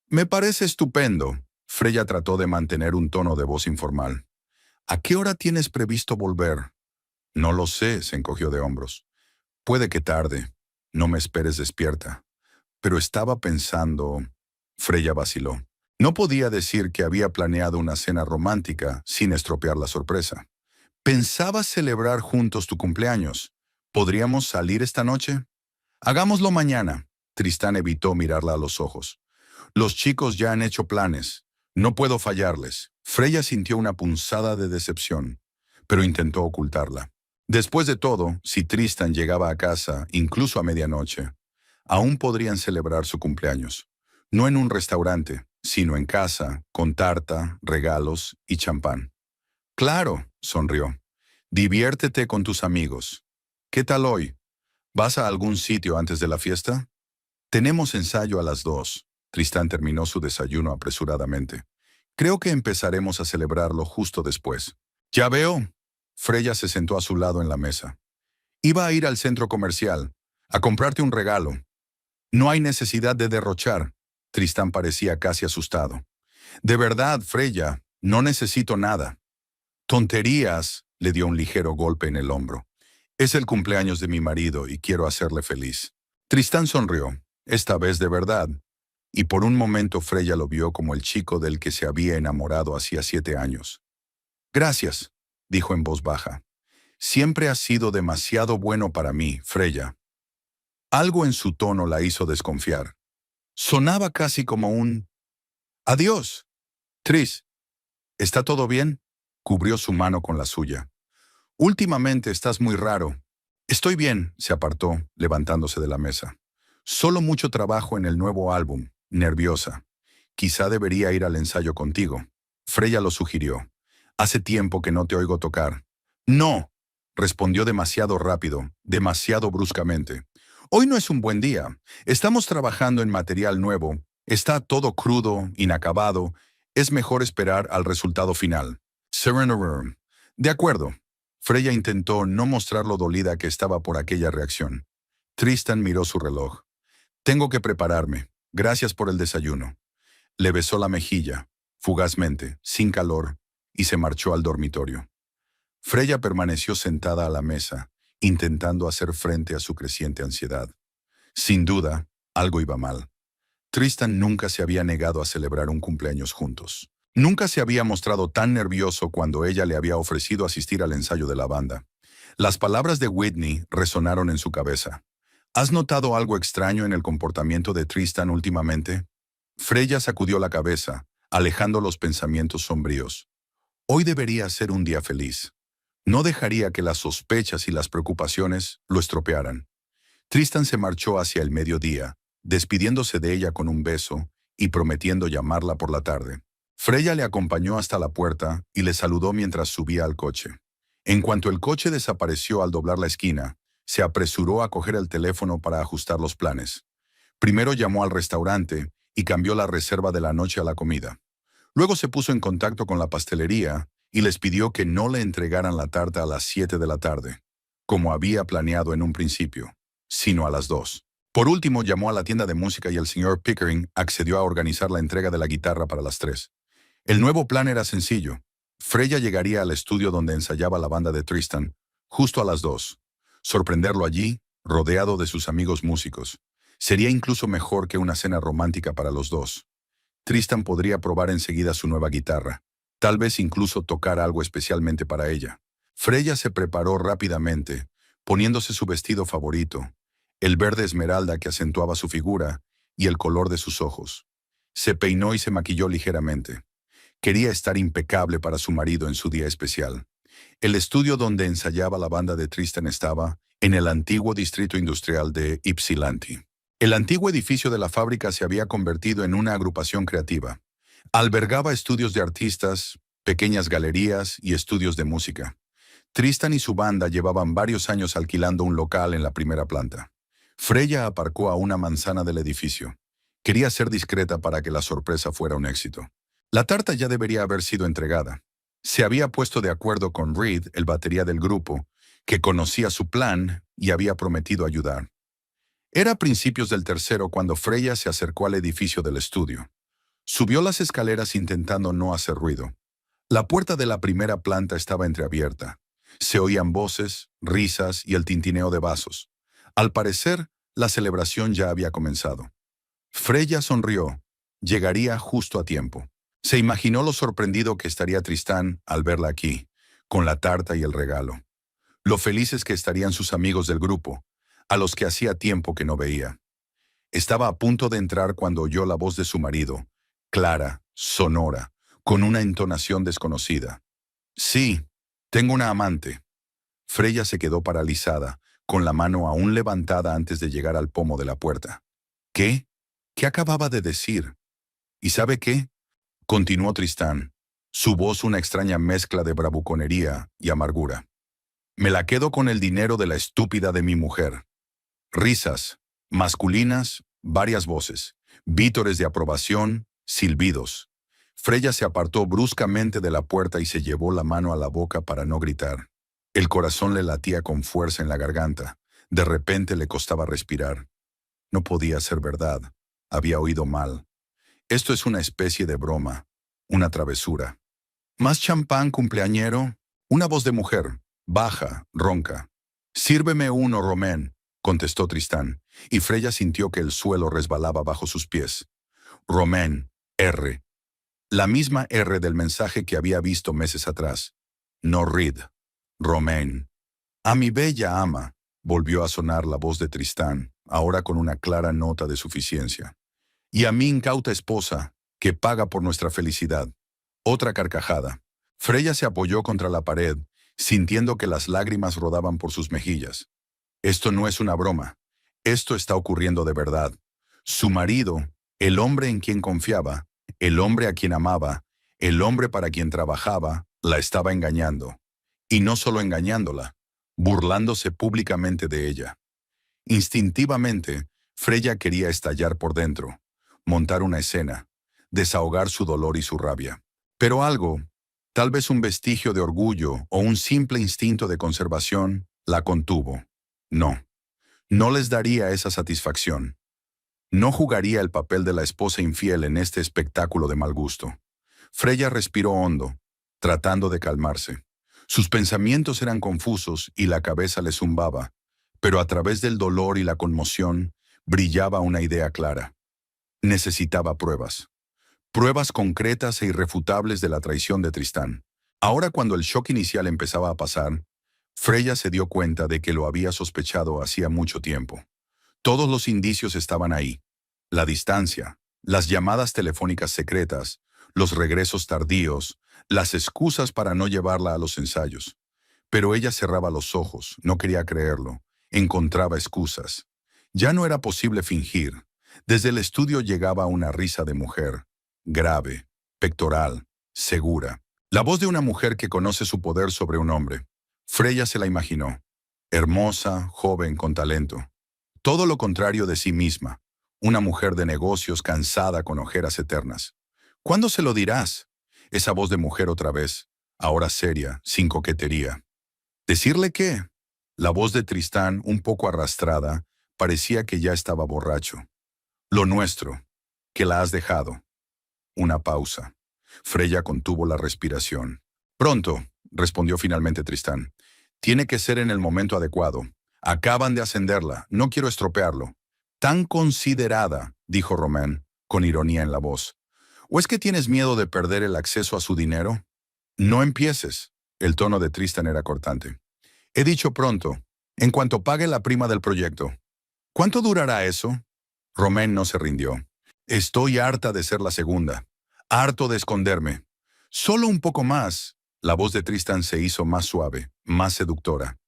Me parece estupendo. Freya trató de mantener un tono de voz informal. ¿A qué hora tienes previsto volver? No lo sé, se encogió de hombros. Puede que tarde. No me esperes despierta. Pero estaba pensando... Freya vaciló. No podía decir que había planeado una cena romántica sin estropear la sorpresa. ¿Pensabas celebrar juntos tu cumpleaños? ¿Podríamos salir esta noche? Hagámoslo mañana. Tristán evitó mirarla a los ojos. Los chicos ya han hecho planes. No puedo fallarles. Freya sintió una punzada de decepción, pero intentó ocultarla. Después de todo, si Tristan llegaba a casa, incluso a medianoche, aún podrían celebrar su cumpleaños. No en un restaurante, sino en casa, con tarta, regalos y champán. Claro, sonrió. Diviértete con tus amigos. ¿Qué tal hoy? ¿Vas a algún sitio antes de la fiesta? Tenemos ensayo a las 2. Tristán terminó su desayuno apresuradamente. Creo que empezaremos a celebrarlo justo después. Ya veo. Freya se sentó a su lado en la mesa. Iba a ir al centro comercial, a comprarte un regalo. No hay necesidad de derrochar. Tristán parecía casi asustado. De verdad, Freya, no necesito nada. Tonterías, le dio un ligero golpe en el hombro. Es el cumpleaños de mi marido y quiero hacerle feliz. Tristán sonrió, esta vez de verdad, y por un momento Freya lo vio como el chico del que se había enamorado hacía 7 años. Gracias, dijo en voz baja. Siempre has sido demasiado bueno para mí, Freya. Algo en su tono la hizo desconfiar. Sonaba casi como un «Adiós, Tris. ¿Está todo bien?» Cubrió su mano con la suya. Últimamente estás muy raro. Estoy bien, se apartó, levantándose de la mesa. Solo mucho trabajo en el nuevo álbum, nerviosa. Quizá debería ir al ensayo contigo. Freya lo sugirió. Hace tiempo que no te oigo tocar. No, respondió demasiado rápido, demasiado bruscamente. Hoy no es un buen día. Estamos trabajando en material nuevo. Está todo crudo, inacabado. Es mejor esperar al resultado final. Serenor. De acuerdo. Freya intentó no mostrar lo dolida que estaba por aquella reacción. Tristan miró su reloj. Tengo que prepararme. Gracias por el desayuno. Le besó la mejilla, fugazmente, sin calor, y se marchó al dormitorio. Freya permaneció sentada a la mesa, intentando hacer frente a su creciente ansiedad. Sin duda, algo iba mal. Tristan nunca se había negado a celebrar un cumpleaños juntos. Nunca se había mostrado tan nervioso cuando ella le había ofrecido asistir al ensayo de la banda. Las palabras de Whitney resonaron en su cabeza. ¿Has notado algo extraño en el comportamiento de Tristan últimamente? Freya sacudió la cabeza, alejando los pensamientos sombríos. Hoy debería ser un día feliz. No dejaría que las sospechas y las preocupaciones lo estropearan. Tristan se marchó hacia el mediodía, despidiéndose de ella con un beso y prometiendo llamarla por la tarde. Freya le acompañó hasta la puerta y le saludó mientras subía al coche. En cuanto el coche desapareció al doblar la esquina, se apresuró a coger el teléfono para ajustar los planes. Primero llamó al restaurante y cambió la reserva de la noche a la comida. Luego se puso en contacto con la pastelería y les pidió que no le entregaran la tarta a las 7 de la tarde, como había planeado en un principio, sino a las 2. Por último, llamó a la tienda de música y el señor Pickering accedió a organizar la entrega de la guitarra para las 3. El nuevo plan era sencillo. Freya llegaría al estudio donde ensayaba la banda de Tristan, justo a las 2. Sorprenderlo allí, rodeado de sus amigos músicos. Sería incluso mejor que una cena romántica para los dos. Tristan podría probar enseguida su nueva guitarra, tal vez incluso tocar algo especialmente para ella. Freya se preparó rápidamente, poniéndose su vestido favorito, el verde esmeralda que acentuaba su figura y el color de sus ojos. Se peinó y se maquilló ligeramente. Quería estar impecable para su marido en su día especial. El estudio donde ensayaba la banda de Tristan estaba en el antiguo distrito industrial de Ypsilanti. El antiguo edificio de la fábrica se había convertido en una agrupación creativa. Albergaba estudios de artistas, pequeñas galerías y estudios de música. Tristan y su banda llevaban varios años alquilando un local en la primera planta. Freya aparcó a una manzana del edificio. Quería ser discreta para que la sorpresa fuera un éxito. La tarta ya debería haber sido entregada. Se había puesto de acuerdo con Reed, el batería del grupo, que conocía su plan y había prometido ayudar. Era a principios del tercero cuando Freya se acercó al edificio del estudio. Subió las escaleras intentando no hacer ruido. La puerta de la primera planta estaba entreabierta. Se oían voces, risas y el tintineo de vasos. Al parecer, la celebración ya había comenzado. Freya sonrió. Llegaría justo a tiempo. Se imaginó lo sorprendido que estaría Tristán al verla aquí, con la tarta y el regalo. Lo felices que estarían sus amigos del grupo, a los que hacía tiempo que no veía. Estaba a punto de entrar cuando oyó la voz de su marido, clara, sonora, con una entonación desconocida. Sí, tengo una amante. Freya se quedó paralizada, con la mano aún levantada antes de llegar al pomo de la puerta. ¿Qué? ¿Qué acababa de decir? ¿Y sabe qué? Continuó Tristán, su voz una extraña mezcla de bravuconería y amargura. Me la quedo con el dinero de la estúpida de mi mujer. Risas, masculinas, varias voces, vítores de aprobación, silbidos. Freya se apartó bruscamente de la puerta y se llevó la mano a la boca para no gritar. El corazón le latía con fuerza en la garganta. De repente le costaba respirar. No podía ser verdad. Había oído mal. Esto es una especie de broma, una travesura. ¿Más champán, cumpleañero? Una voz de mujer, baja, ronca. Sírveme uno, Romén, contestó Tristán, y Freya sintió que el suelo resbalaba bajo sus pies. Romén, R. La misma R del mensaje que había visto meses atrás. No Reed. Romén. A mi bella ama, volvió a sonar la voz de Tristán, ahora con una clara nota de suficiencia. Y a mi incauta esposa, que paga por nuestra felicidad. Otra carcajada. Freya se apoyó contra la pared, sintiendo que las lágrimas rodaban por sus mejillas. Esto no es una broma. Esto está ocurriendo de verdad. Su marido, el hombre en quien confiaba, el hombre a quien amaba, el hombre para quien trabajaba, la estaba engañando. Y no solo engañándola, burlándose públicamente de ella. Instintivamente, Freya quería estallar por dentro, montar una escena, desahogar su dolor y su rabia. Pero algo, tal vez un vestigio de orgullo o un simple instinto de conservación, la contuvo. No, no les daría esa satisfacción. No jugaría el papel de la esposa infiel en este espectáculo de mal gusto. Freya respiró hondo, tratando de calmarse. Sus pensamientos eran confusos y la cabeza le zumbaba, pero a través del dolor y la conmoción brillaba una idea clara. Necesitaba pruebas. Pruebas concretas e irrefutables de la traición de Tristán. Ahora, cuando el shock inicial empezaba a pasar, Freya se dio cuenta de que lo había sospechado hacía mucho tiempo. Todos los indicios estaban ahí. La distancia, las llamadas telefónicas secretas, los regresos tardíos, las excusas para no llevarla a los ensayos. Pero ella cerraba los ojos, no quería creerlo, encontraba excusas. Ya no era posible fingir. Desde el estudio llegaba una risa de mujer, grave, pectoral, segura. La voz de una mujer que conoce su poder sobre un hombre. Freya se la imaginó. Hermosa, joven, con talento. Todo lo contrario de sí misma. Una mujer de negocios cansada con ojeras eternas. ¿Cuándo se lo dirás? Esa voz de mujer otra vez, ahora seria, sin coquetería. ¿Decirle qué? La voz de Tristán, un poco arrastrada, parecía que ya estaba borracho. Lo nuestro, que la has dejado. Una pausa. Freya contuvo la respiración. Pronto, respondió finalmente Tristán. Tiene que ser en el momento adecuado. Acaban de ascenderla, no quiero estropearlo. Tan considerada, dijo Romain, con ironía en la voz. ¿O es que tienes miedo de perder el acceso a su dinero? No empieces. El tono de Tristan era cortante. He dicho pronto, en cuanto pague la prima del proyecto. ¿Cuánto durará eso? Romain no se rindió. Estoy harta de ser la segunda. Harto de esconderme. Solo un poco más. La voz de Tristan se hizo más suave, más seductora.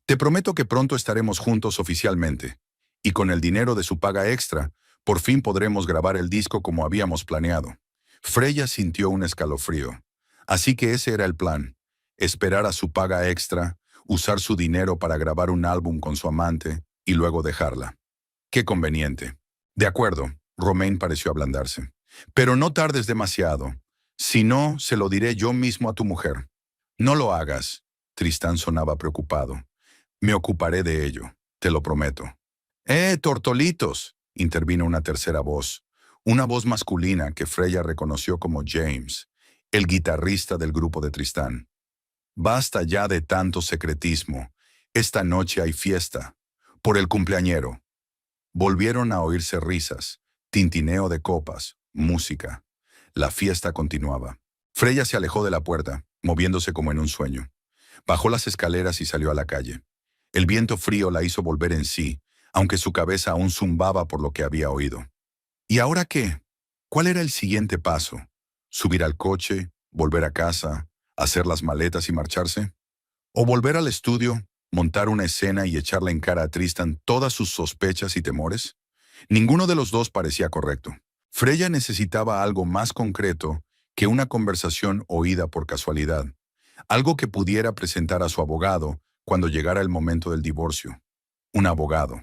Te prometo que pronto estaremos juntos oficialmente. Y con el dinero de su paga extra, por fin podremos grabar el disco como habíamos planeado. Freya sintió un escalofrío. Así que ese era el plan. Esperar a su paga extra, usar su dinero para grabar un álbum con su amante y luego dejarla. Qué conveniente. De acuerdo, Romain pareció ablandarse. Pero no tardes demasiado. Si no, se lo diré yo mismo a tu mujer. No lo hagas. Tristán sonaba preocupado. Me ocuparé de ello, te lo prometo. Tortolitos, intervino una tercera voz. Una voz masculina que Freya reconoció como James, el guitarrista del grupo de Tristán. Basta ya de tanto secretismo. Esta noche hay fiesta. Por el cumpleañero. Volvieron a oírse risas, tintineo de copas, música. La fiesta continuaba. Freya se alejó de la puerta, moviéndose como en un sueño. Bajó las escaleras y salió a la calle. El viento frío la hizo volver en sí, aunque su cabeza aún zumbaba por lo que había oído. ¿Y ahora qué? ¿Cuál era el siguiente paso? ¿Subir al coche, volver a casa, hacer las maletas y marcharse? ¿O volver al estudio, montar una escena y echarle en cara a Tristan todas sus sospechas y temores? Ninguno de los dos parecía correcto. Freya necesitaba algo más concreto que una conversación oída por casualidad, algo que pudiera presentar a su abogado cuando llegara el momento del divorcio. Un abogado.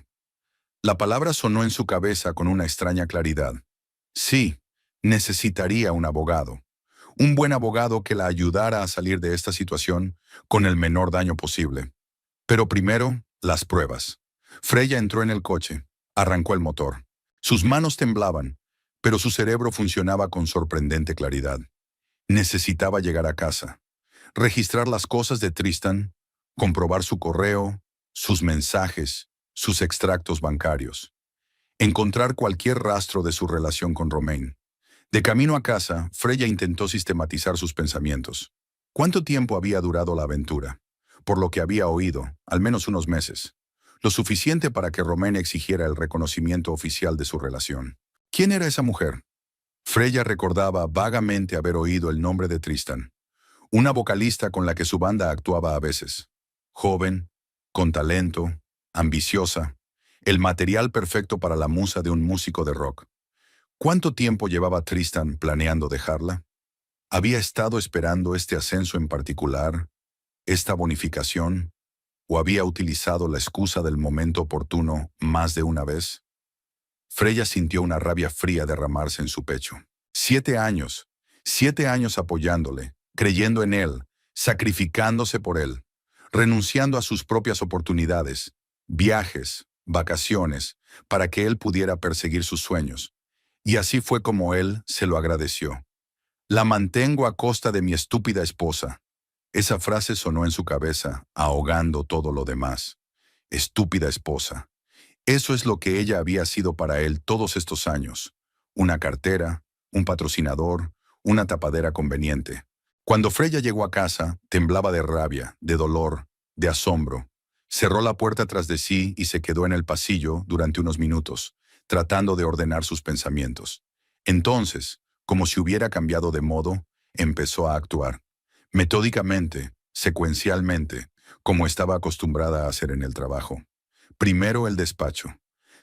La palabra sonó en su cabeza con una extraña claridad. Sí, necesitaría un abogado. Un buen abogado que la ayudara a salir de esta situación con el menor daño posible. Pero primero, las pruebas. Freya entró en el coche, arrancó el motor. Sus manos temblaban, pero su cerebro funcionaba con sorprendente claridad. Necesitaba llegar a casa, registrar las cosas de Tristan, comprobar su correo, sus mensajes, sus extractos bancarios. Encontrar cualquier rastro de su relación con Romain. De camino a casa, Freya intentó sistematizar sus pensamientos. ¿Cuánto tiempo había durado la aventura? Por lo que había oído, al menos unos meses. Lo suficiente para que Romain exigiera el reconocimiento oficial de su relación. ¿Quién era esa mujer? Freya recordaba vagamente haber oído el nombre de Tristan. Una vocalista con la que su banda actuaba a veces. Joven, con talento, ambiciosa. El material perfecto para la musa de un músico de rock. ¿Cuánto tiempo llevaba Tristan planeando dejarla? ¿Había estado esperando este ascenso en particular, esta bonificación, o había utilizado la excusa del momento oportuno más de una vez? Freya sintió una rabia fría derramarse en su pecho. 7 años, 7 años apoyándole, creyendo en él, sacrificándose por él, renunciando a sus propias oportunidades, viajes, vacaciones, para que él pudiera perseguir sus sueños. Y así fue como él se lo agradeció. La mantengo a costa de mi estúpida esposa. Esa frase sonó en su cabeza, ahogando todo lo demás. Estúpida esposa. Eso es lo que ella había sido para él todos estos años. Una cartera, un patrocinador, una tapadera conveniente. Cuando Freya llegó a casa, temblaba de rabia, de dolor, de asombro. Cerró la puerta tras de sí y se quedó en el pasillo durante unos minutos, tratando de ordenar sus pensamientos. Entonces, como si hubiera cambiado de modo, empezó a actuar. Metódicamente, secuencialmente, como estaba acostumbrada a hacer en el trabajo. Primero el despacho.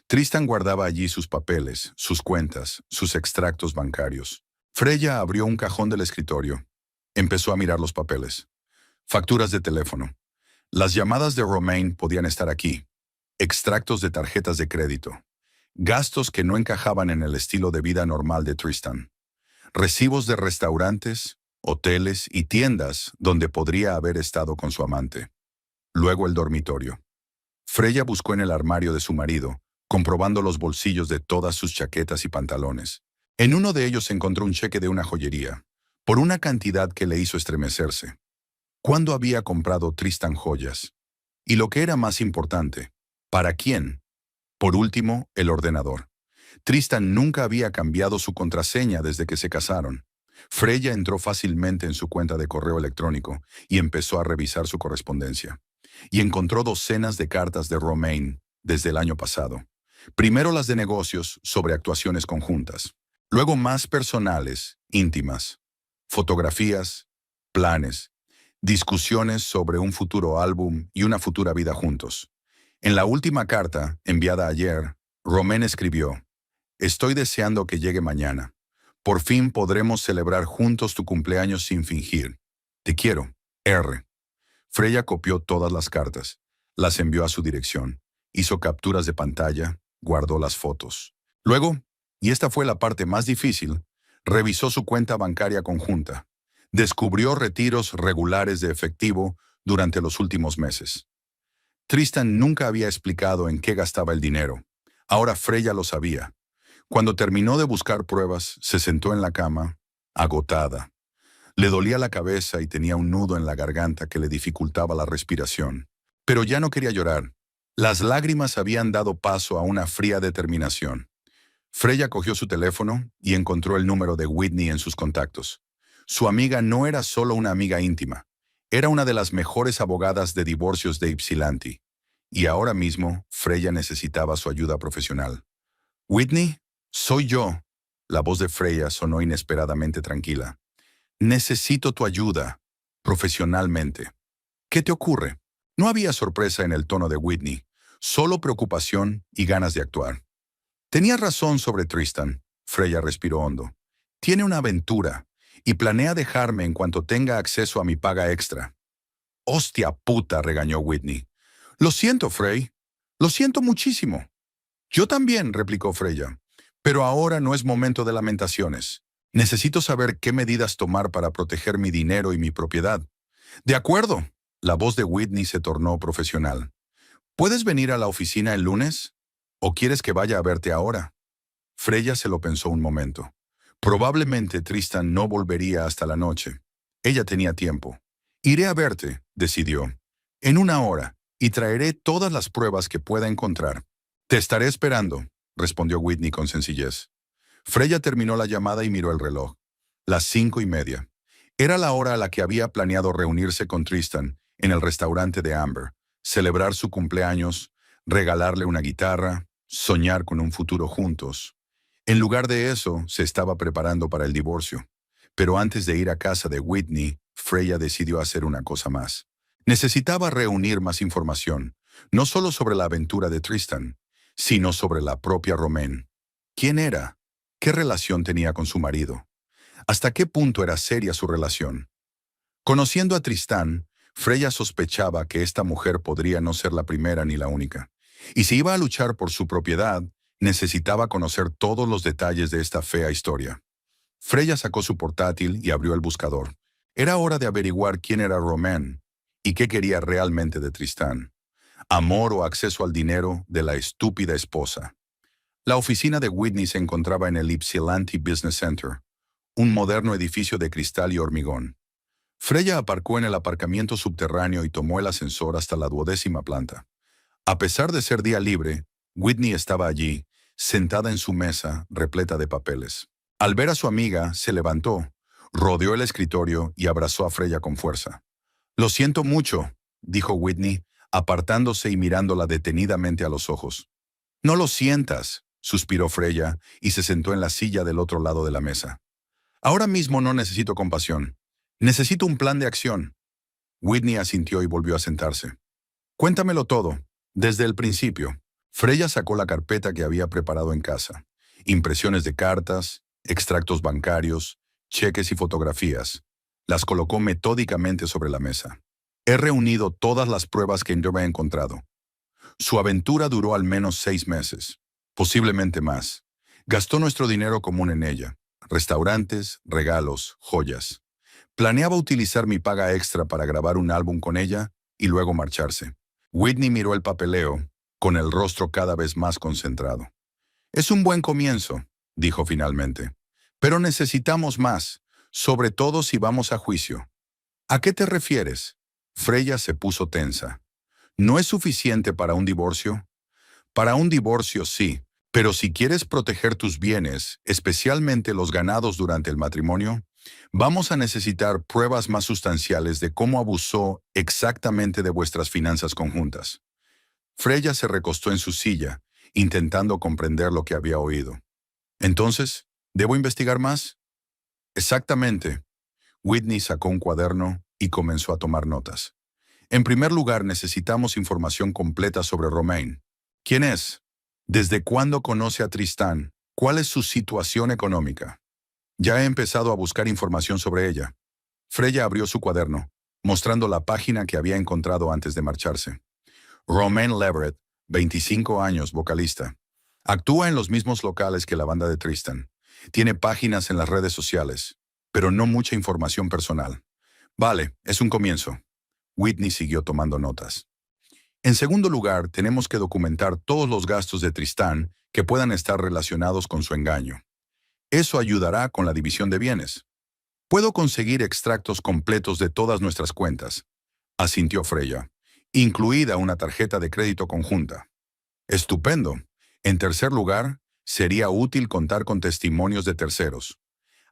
Tristan guardaba allí sus papeles, sus cuentas, sus extractos bancarios. Freya abrió un cajón del escritorio. Empezó a mirar los papeles. Facturas de teléfono. Las llamadas de Romain podían estar aquí. Extractos de tarjetas de crédito. Gastos que no encajaban en el estilo de vida normal de Tristan. Recibos de restaurantes, hoteles y tiendas donde podría haber estado con su amante. Luego el dormitorio. Freya buscó en el armario de su marido, comprobando los bolsillos de todas sus chaquetas y pantalones. En uno de ellos encontró un cheque de una joyería, por una cantidad que le hizo estremecerse. ¿Cuándo había comprado Tristan joyas? Y lo que era más importante, ¿para quién? Por último, el ordenador. Tristan nunca había cambiado su contraseña desde que se casaron. Freya entró fácilmente en su cuenta de correo electrónico y empezó a revisar su correspondencia. Y encontró docenas de cartas de Romain desde el año pasado. Primero las de negocios sobre actuaciones conjuntas. Luego más personales, íntimas. Fotografías, planes, discusiones sobre un futuro álbum y una futura vida juntos. En la última carta, enviada ayer, Romain escribió: «Estoy deseando que llegue mañana. Por fin podremos celebrar juntos tu cumpleaños sin fingir. Te quiero, R». Freya copió todas las cartas, las envió a su dirección, hizo capturas de pantalla, guardó las fotos. Luego, y esta fue la parte más difícil, revisó su cuenta bancaria conjunta. Descubrió retiros regulares de efectivo durante los últimos meses. Tristan nunca había explicado en qué gastaba el dinero. Ahora Freya lo sabía. Cuando terminó de buscar pruebas, se sentó en la cama, agotada. Le dolía la cabeza y tenía un nudo en la garganta que le dificultaba la respiración. Pero ya no quería llorar. Las lágrimas habían dado paso a una fría determinación. Freya cogió su teléfono y encontró el número de Whitney en sus contactos. Su amiga no era solo una amiga íntima. Era una de las mejores abogadas de divorcios de Ypsilanti. Y ahora mismo, Freya necesitaba su ayuda profesional. «Whitney, soy yo». La voz de Freya sonó inesperadamente tranquila. «Necesito tu ayuda, profesionalmente». «¿Qué te ocurre?» No había sorpresa en el tono de Whitney, solo preocupación y ganas de actuar. «Tenías razón sobre Tristan», Freya respiró hondo. «Tiene una aventura y planea dejarme en cuanto tenga acceso a mi paga extra». «Hostia puta», regañó Whitney. «Lo siento, Frey. Lo siento muchísimo». «Yo también», replicó Freya. «Pero ahora no es momento de lamentaciones. Necesito saber qué medidas tomar para proteger mi dinero y mi propiedad». «De acuerdo». La voz de Whitney se tornó profesional. «¿Puedes venir a la oficina el lunes? ¿O quieres que vaya a verte ahora?» Freya se lo pensó un momento. Probablemente Tristan no volvería hasta la noche. Ella tenía tiempo. «Iré a verte», decidió. «En una hora, y traeré todas las pruebas que pueda encontrar». «Te estaré esperando», respondió Whitney con sencillez. Freya terminó la llamada y miró el reloj. Las 5:30. Era la hora a la que había planeado reunirse con Tristan en el restaurante de Amber, celebrar su cumpleaños, regalarle una guitarra, soñar con un futuro juntos. En lugar de eso, se estaba preparando para el divorcio. Pero antes de ir a casa de Whitney, Freya decidió hacer una cosa más. Necesitaba reunir más información, no solo sobre la aventura de Tristan, sino sobre la propia Romain. ¿Quién era? ¿Qué relación tenía con su marido? ¿Hasta qué punto era seria su relación? Conociendo a Tristan, Freya sospechaba que esta mujer podría no ser la primera ni la única. Y si iba a luchar por su propiedad, necesitaba conocer todos los detalles de esta fea historia. Freya sacó su portátil y abrió el buscador. Era hora de averiguar quién era Romain y qué quería realmente de Tristan. Amor o acceso al dinero de la estúpida esposa. La oficina de Whitney se encontraba en el Ypsilanti Business Center, un moderno edificio de cristal y hormigón. Freya aparcó en el aparcamiento subterráneo y tomó el ascensor hasta la 12ª planta. A pesar de ser día libre, Whitney estaba allí, sentada en su mesa, repleta de papeles. Al ver a su amiga, se levantó, rodeó el escritorio y abrazó a Freya con fuerza. «Lo siento mucho», dijo Whitney, apartándose y mirándola detenidamente a los ojos. «No lo sientas», suspiró Freya y se sentó en la silla del otro lado de la mesa. «Ahora mismo no necesito compasión. Necesito un plan de acción». Whitney asintió y volvió a sentarse. «Cuéntamelo todo, desde el principio». Freya sacó la carpeta que había preparado en casa. Impresiones de cartas, extractos bancarios, cheques y fotografías. Las colocó metódicamente sobre la mesa. He reunido todas las pruebas que yo he encontrado. Su aventura duró al menos 6 meses, posiblemente más. Gastó nuestro dinero común en ella. Restaurantes, regalos, joyas. Planeaba utilizar mi paga extra para grabar un álbum con ella y luego marcharse. Whitney miró el papeleo, con el rostro cada vez más concentrado. Es un buen comienzo, dijo finalmente. Pero necesitamos más, sobre todo si vamos a juicio. ¿A qué te refieres? Freya se puso tensa. ¿No es suficiente para un divorcio? Para un divorcio sí, pero si quieres proteger tus bienes, especialmente los ganados durante el matrimonio, vamos a necesitar pruebas más sustanciales de cómo abusó exactamente de vuestras finanzas conjuntas. Freya se recostó en su silla, intentando comprender lo que había oído. Entonces, ¿debo investigar más? Exactamente. Whitney sacó un cuaderno y comenzó a tomar notas. En primer lugar, necesitamos información completa sobre Romain. ¿Quién es? ¿Desde cuándo conoce a Tristán? ¿Cuál es su situación económica? Ya he empezado a buscar información sobre ella. Freya abrió su cuaderno, mostrando la página que había encontrado antes de marcharse. Romain Leverett, 25 años, vocalista. Actúa en los mismos locales que la banda de Tristan. Tiene páginas en las redes sociales, pero no mucha información personal. Vale, es un comienzo. Whitney siguió tomando notas. En segundo lugar, tenemos que documentar todos los gastos de Tristán que puedan estar relacionados con su engaño. Eso ayudará con la división de bienes. Puedo conseguir extractos completos de todas nuestras cuentas, asintió Freya, incluida una tarjeta de crédito conjunta. Estupendo. En tercer lugar, sería útil contar con testimonios de terceros.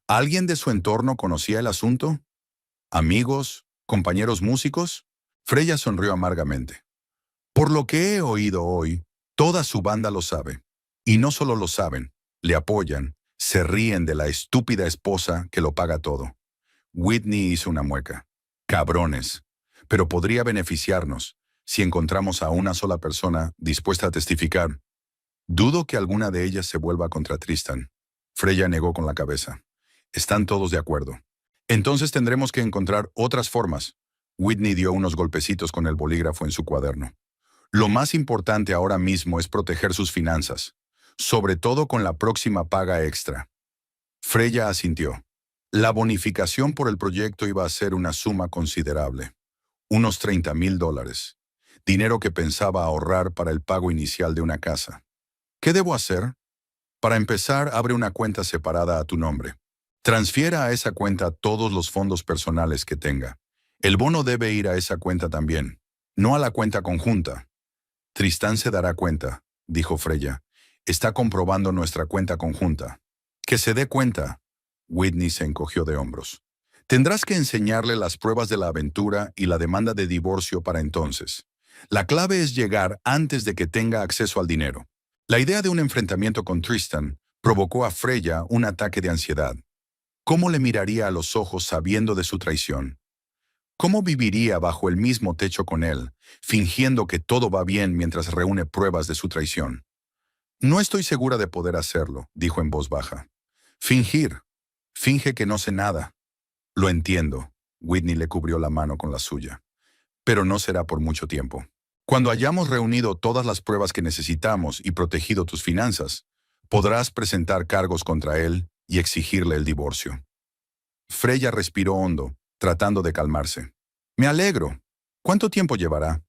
¿Alguien de su entorno conocía el asunto? ¿Amigos? ¿Compañeros músicos? Freya sonrió amargamente. Por lo que he oído hoy, toda su banda lo sabe. Y no solo lo saben, le apoyan, se ríen de la estúpida esposa que lo paga todo. Whitney hizo una mueca. Cabrones. Pero podría beneficiarnos si encontramos a una sola persona dispuesta a testificar. Dudo que alguna de ellas se vuelva contra Tristan. Freya negó con la cabeza. Están todos de acuerdo. Entonces tendremos que encontrar otras formas. Whitney dio unos golpecitos con el bolígrafo en su cuaderno. Lo más importante ahora mismo es proteger sus finanzas, sobre todo con la próxima paga extra. Freya asintió. La bonificación por el proyecto iba a ser una suma considerable. Unos $30,000. Dinero que pensaba ahorrar para el pago inicial de una casa. ¿Qué debo hacer? Para empezar, abre una cuenta separada a tu nombre. Transfiera a esa cuenta todos los fondos personales que tenga. El bono debe ir a esa cuenta también, no a la cuenta conjunta. Tristán se dará cuenta, dijo Freya. Está comprobando nuestra cuenta conjunta. Que se dé cuenta. Whitney se encogió de hombros. Tendrás que enseñarle las pruebas de la aventura y la demanda de divorcio para entonces. La clave es llegar antes de que tenga acceso al dinero. La idea de un enfrentamiento con Tristan provocó a Freya un ataque de ansiedad. ¿Cómo le miraría a los ojos sabiendo de su traición? ¿Cómo viviría bajo el mismo techo con él, fingiendo que todo va bien mientras reúne pruebas de su traición? No estoy segura de poder hacerlo, dijo en voz baja. Fingir. Finge que no sé nada. Lo entiendo. Whitney le cubrió la mano con la suya. Pero no será por mucho tiempo. Cuando hayamos reunido todas las pruebas que necesitamos y protegido tus finanzas, podrás presentar cargos contra él y exigirle el divorcio. Freya respiró hondo, tratando de calmarse. Me alegro. ¿Cuánto tiempo llevará?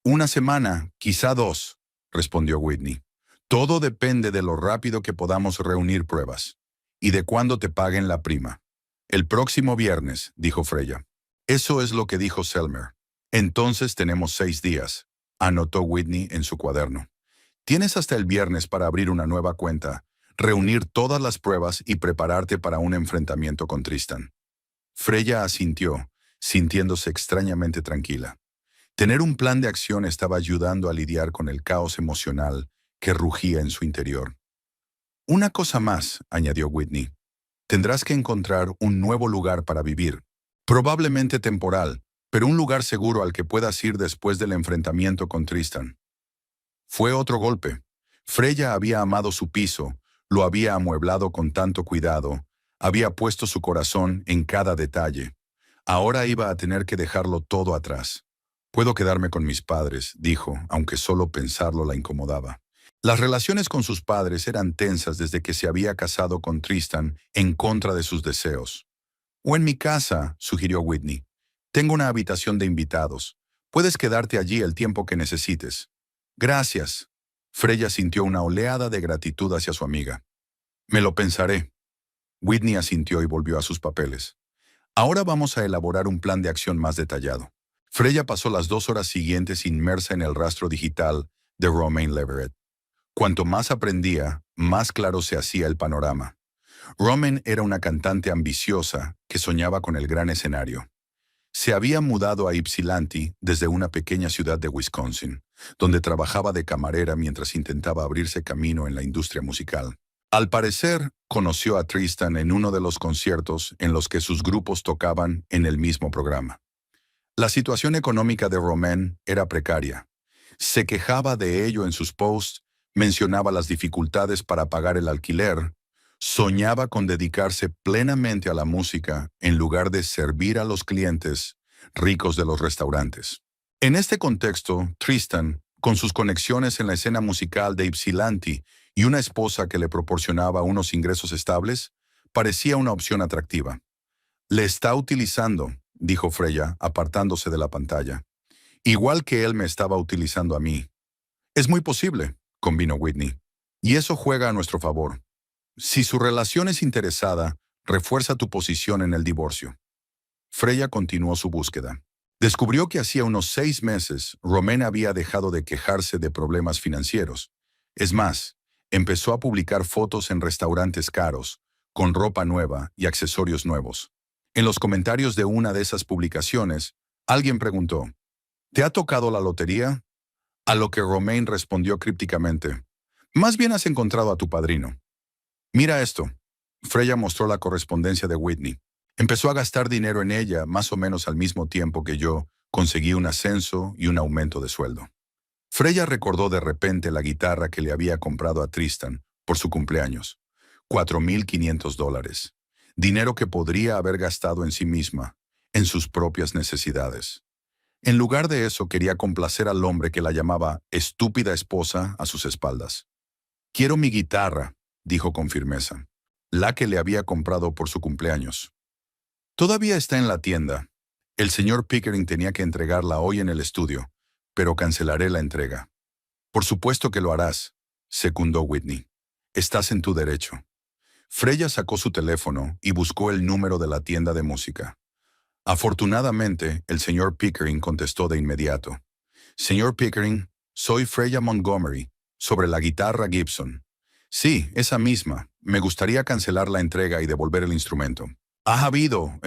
1 semana, quizá 2, respondió Whitney. Todo depende de lo rápido que podamos reunir pruebas y de cuándo te paguen la prima. El próximo viernes, dijo Freya. Eso es lo que dijo Selmer. Entonces tenemos 6 días, anotó Whitney en su cuaderno. Tienes hasta el viernes para abrir una nueva cuenta, reunir todas las pruebas y prepararte para un enfrentamiento con Tristan. Freya asintió, sintiéndose extrañamente tranquila. Tener un plan de acción estaba ayudando a lidiar con el caos emocional que rugía en su interior. Una cosa más, añadió Whitney. Tendrás que encontrar un nuevo lugar para vivir. Probablemente temporal, pero un lugar seguro al que puedas ir después del enfrentamiento con Tristan. Fue otro golpe. Freya había amado su piso, lo había amueblado con tanto cuidado, había puesto su corazón en cada detalle. Ahora iba a tener que dejarlo todo atrás. Puedo quedarme con mis padres, dijo, aunque solo pensarlo la incomodaba. Las relaciones con sus padres eran tensas desde que se había casado con Tristan en contra de sus deseos. O en mi casa, sugirió Whitney. Tengo una habitación de invitados. Puedes quedarte allí el tiempo que necesites. Gracias. Freya sintió una oleada de gratitud hacia su amiga. Me lo pensaré. Whitney asintió y volvió a sus papeles. Ahora vamos a elaborar un plan de acción más detallado. Freya pasó las 2 horas siguientes inmersa en el rastro digital de Romain Leverett. Cuanto más aprendía, más claro se hacía el panorama. Romain era una cantante ambiciosa que soñaba con el gran escenario. Se había mudado a Ypsilanti desde una pequeña ciudad de Wisconsin, donde trabajaba de camarera mientras intentaba abrirse camino en la industria musical. Al parecer, conoció a Tristan en uno de los conciertos en los que sus grupos tocaban en el mismo programa. La situación económica de Romain era precaria. Se quejaba de ello en sus posts, mencionaba las dificultades para pagar el alquiler, soñaba con dedicarse plenamente a la música en lugar de servir a los clientes ricos de los restaurantes. En este contexto, Tristan, con sus conexiones en la escena musical de Ypsilanti y una esposa que le proporcionaba unos ingresos estables, parecía una opción atractiva. Le está utilizando, dijo Freya, apartándose de la pantalla. Igual que él me estaba utilizando a mí. Es muy posible, convino Whitney. Y eso juega a nuestro favor. Si su relación es interesada, refuerza tu posición en el divorcio. Freya continuó su búsqueda. Descubrió que hacía unos 6 meses, Romain había dejado de quejarse de problemas financieros. Es más, empezó a publicar fotos en restaurantes caros, con ropa nueva y accesorios nuevos. En los comentarios de una de esas publicaciones, alguien preguntó, ¿te ha tocado la lotería? A lo que Romain respondió crípticamente, más bien has encontrado a tu padrino. Mira esto. Freya mostró la correspondencia de Whitney. Empezó a gastar dinero en ella más o menos al mismo tiempo que yo conseguí un ascenso y un aumento de sueldo. Freya recordó de repente la guitarra que le había comprado a Tristan por su cumpleaños. $4,500. Dinero que podría haber gastado en sí misma, en sus propias necesidades. En lugar de eso quería complacer al hombre que la llamaba estúpida esposa a sus espaldas. Quiero mi guitarra, dijo con firmeza, la que le había comprado por su cumpleaños. Todavía está en la tienda. El señor Pickering tenía que entregarla hoy en el estudio, pero cancelaré la entrega. Por supuesto que lo harás, secundó Whitney. Estás en tu derecho. Freya sacó su teléfono y buscó el número de la tienda de música. Afortunadamente, el señor Pickering contestó de inmediato. Señor Pickering, soy Freya Montgomery, sobre la guitarra Gibson. Sí, esa misma. Me gustaría cancelar la entrega y devolver el instrumento. Ha habido,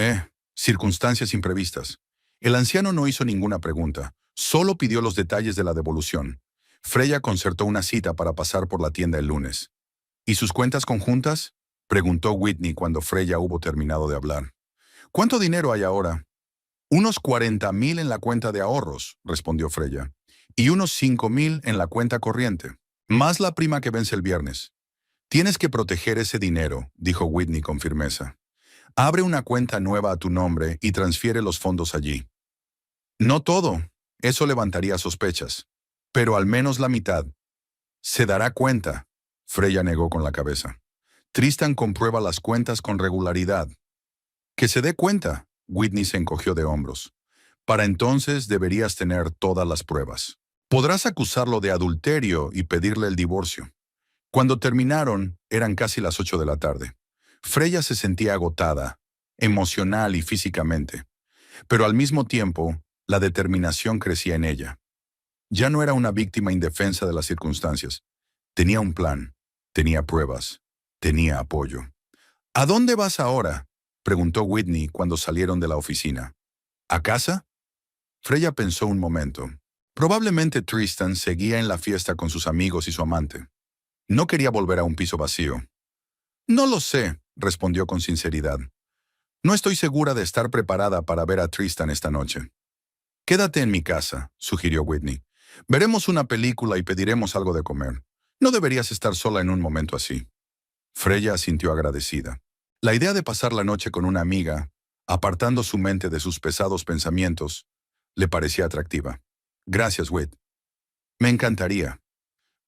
circunstancias imprevistas. El anciano no hizo ninguna pregunta, solo pidió los detalles de la devolución. Freya concertó una cita para pasar por la tienda el lunes. ¿Y sus cuentas conjuntas? Preguntó Whitney cuando Freya hubo terminado de hablar. ¿Cuánto dinero hay ahora? Unos 40,000 en la cuenta de ahorros, respondió Freya, y unos 5,000 en la cuenta corriente, más la prima que vence el viernes. Tienes que proteger ese dinero, dijo Whitney con firmeza. Abre una cuenta nueva a tu nombre y transfiere los fondos allí. No todo, eso levantaría sospechas, pero al menos la mitad. Se dará cuenta, Freya negó con la cabeza. Tristan comprueba las cuentas con regularidad. Que se dé cuenta, Whitney se encogió de hombros. Para entonces deberías tener todas las pruebas. Podrás acusarlo de adulterio y pedirle el divorcio. Cuando terminaron, eran casi las 8 de la tarde. Freya se sentía agotada, emocional y físicamente, pero al mismo tiempo, la determinación crecía en ella. Ya no era una víctima indefensa de las circunstancias. Tenía un plan, tenía pruebas, tenía apoyo. ¿A dónde vas ahora?, preguntó Whitney cuando salieron de la oficina. ¿A casa? Freya pensó un momento. Probablemente Tristan seguía en la fiesta con sus amigos y su amante. No quería volver a un piso vacío. No lo sé, respondió con sinceridad. No estoy segura de estar preparada para ver a Tristan esta noche. Quédate en mi casa, sugirió Whitney. Veremos una película y pediremos algo de comer. No deberías estar sola en un momento así. Freya asintió agradecida. La idea de pasar la noche con una amiga, apartando su mente de sus pesados pensamientos, le parecía atractiva. Gracias, Whit. Me encantaría.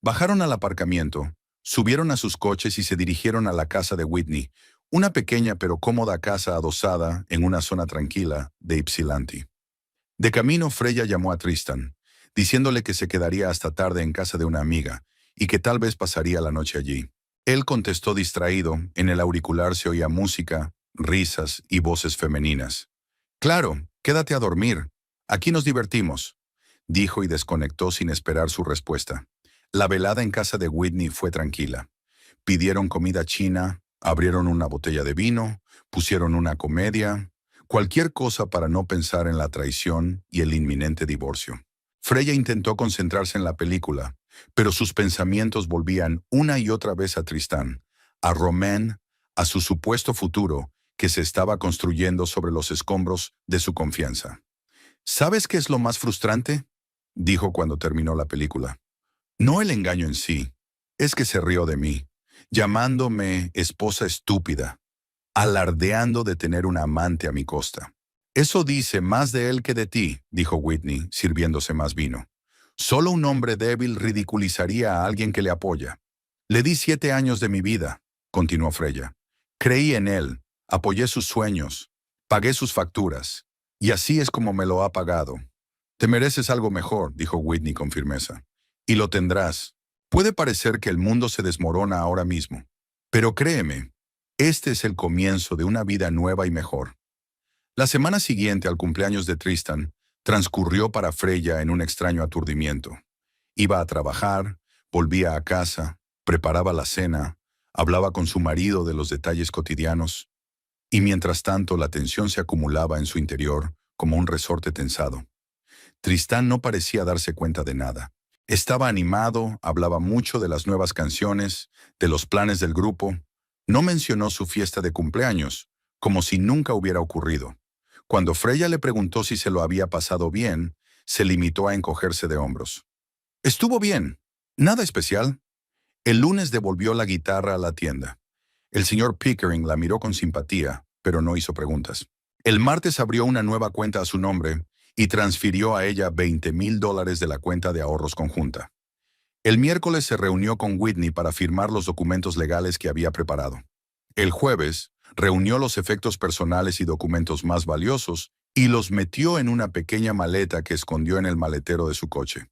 Bajaron al aparcamiento, subieron a sus coches y se dirigieron a la casa de Whitney, una pequeña pero cómoda casa adosada en una zona tranquila de Ypsilanti. De camino, Freya llamó a Tristan, diciéndole que se quedaría hasta tarde en casa de una amiga y que tal vez pasaría la noche allí. Él contestó distraído, en el auricular se oía música, risas y voces femeninas. Claro, quédate a dormir. Aquí nos divertimos, dijo y desconectó sin esperar su respuesta. La velada en casa de Whitney fue tranquila. Pidieron comida china, abrieron una botella de vino, pusieron una comedia, cualquier cosa para no pensar en la traición y el inminente divorcio. Freya intentó concentrarse en la película, pero sus pensamientos volvían una y otra vez a Tristán, a Romain, a su supuesto futuro que se estaba construyendo sobre los escombros de su confianza. ¿Sabes qué es lo más frustrante?, dijo cuando terminó la película. No el engaño en sí, es que se rió de mí, llamándome esposa estúpida, alardeando de tener una amante a mi costa. Eso dice más de él que de ti, dijo Whitney, sirviéndose más vino. Solo un hombre débil ridiculizaría a alguien que le apoya. Le di 7 años de mi vida, continuó Freya. Creí en él, apoyé sus sueños, pagué sus facturas, y así es como me lo ha pagado. Te mereces algo mejor, dijo Whitney con firmeza. Y lo tendrás. Puede parecer que el mundo se desmorona ahora mismo, pero créeme, este es el comienzo de una vida nueva y mejor. La semana siguiente al cumpleaños de Tristan transcurrió para Freya en un extraño aturdimiento. Iba a trabajar, volvía a casa, preparaba la cena, hablaba con su marido de los detalles cotidianos, y mientras tanto la tensión se acumulaba en su interior como un resorte tensado. Tristán no parecía darse cuenta de nada. Estaba animado, hablaba mucho de las nuevas canciones, de los planes del grupo. No mencionó su fiesta de cumpleaños, como si nunca hubiera ocurrido. Cuando Freya le preguntó si se lo había pasado bien, se limitó a encogerse de hombros. Estuvo bien. Nada especial. El lunes devolvió la guitarra a la tienda. El señor Pickering la miró con simpatía, pero no hizo preguntas. El martes abrió una nueva cuenta a su nombre y transfirió a ella $20,000 de la cuenta de ahorros conjunta. El miércoles se reunió con Whitney para firmar los documentos legales que había preparado. El jueves, reunió los efectos personales y documentos más valiosos y los metió en una pequeña maleta que escondió en el maletero de su coche.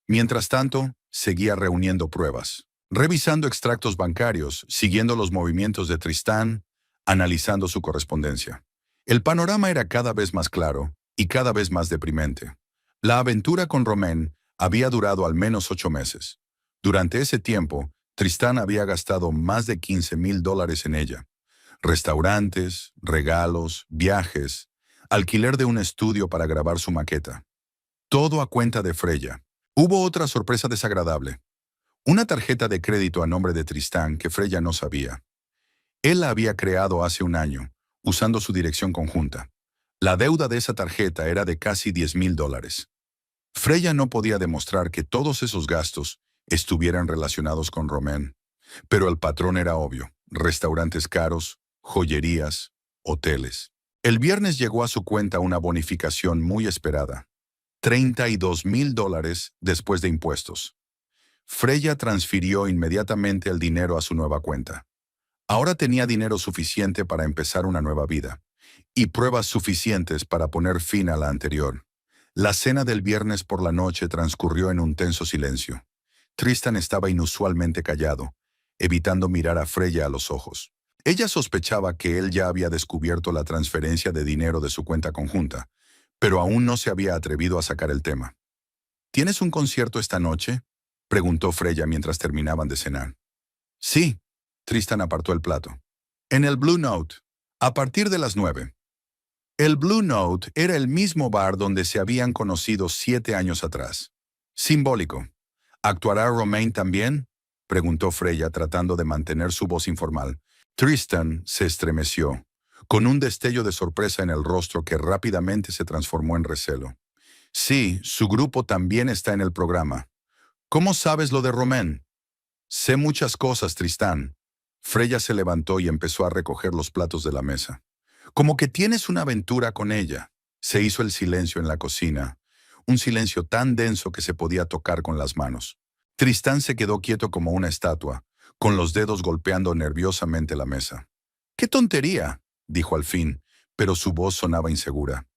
Mientras tanto, seguía reuniendo pruebas, revisando extractos bancarios, siguiendo los movimientos de Tristán, analizando su correspondencia. El panorama era cada vez más claro y cada vez más deprimente. La aventura con Romain había durado al menos 8 meses. Durante ese tiempo, Tristán había gastado más de $15,000 en ella. Restaurantes, regalos, viajes, alquiler de un estudio para grabar su maqueta. Todo a cuenta de Freya. Hubo otra sorpresa desagradable. Una tarjeta de crédito a nombre de Tristán que Freya no sabía. Él la había creado hace un año, usando su dirección conjunta. La deuda de esa tarjeta era de casi $10,000. Freya no podía demostrar que todos esos gastos estuvieran relacionados con Romain, pero el patrón era obvio: restaurantes caros, joyerías, hoteles. El viernes llegó a su cuenta una bonificación muy esperada: $32,000 después de impuestos. Freya transfirió inmediatamente el dinero a su nueva cuenta. Ahora tenía dinero suficiente para empezar una nueva vida, y pruebas suficientes para poner fin a la anterior. La cena del viernes por la noche transcurrió en un tenso silencio. Tristan estaba inusualmente callado, evitando mirar a Freya a los ojos. Ella sospechaba que él ya había descubierto la transferencia de dinero de su cuenta conjunta, pero aún no se había atrevido a sacar el tema. ¿Tienes un concierto esta noche?, preguntó Freya mientras terminaban de cenar. Sí, Tristan apartó el plato. En el Blue Note, a partir de las 9. El Blue Note era el mismo bar donde se habían conocido 7 años atrás. Simbólico. ¿Actuará Romain también?, preguntó Freya tratando de mantener su voz informal. Tristan se estremeció, con un destello de sorpresa en el rostro que rápidamente se transformó en recelo. Sí, su grupo también está en el programa. ¿Cómo sabes lo de Romain? Sé muchas cosas, Tristán. Freya se levantó y empezó a recoger los platos de la mesa. Como que tienes una aventura con ella. Se hizo el silencio en la cocina, un silencio tan denso que se podía tocar con las manos. Tristán se quedó quieto como una estatua, con los dedos golpeando nerviosamente la mesa. ¡Qué tontería!, dijo al fin, pero su voz sonaba insegura.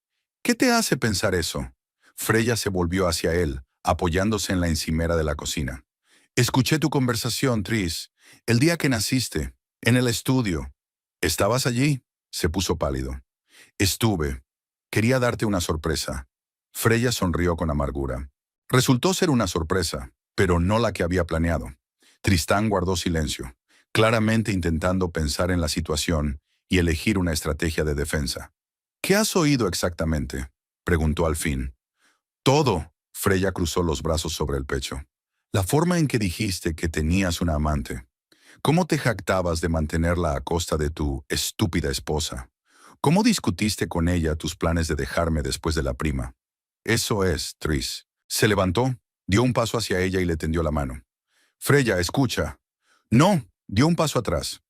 ¿Qué te hace pensar eso? Freya se volvió hacia él, apoyándose en la encimera de la cocina. Escuché tu conversación, Tris, el día que naciste, en el estudio. ¿Estabas allí? Se puso pálido. Estuve. Quería darte una sorpresa. Freya sonrió con amargura. Resultó ser una sorpresa, pero no la que había planeado. Tristán guardó silencio, claramente intentando pensar en la situación y elegir una estrategia de defensa. ¿Qué has oído exactamente?, preguntó al fin. Todo. Freya cruzó los brazos sobre el pecho. La forma en que dijiste que tenías una amante. ¿Cómo te jactabas de mantenerla a costa de tu estúpida esposa? ¿Cómo discutiste con ella tus planes de dejarme después de la prima? Eso es, Tris. Se levantó, dio un paso hacia ella y le tendió la mano. Freya, escucha. No, dio un paso atrás.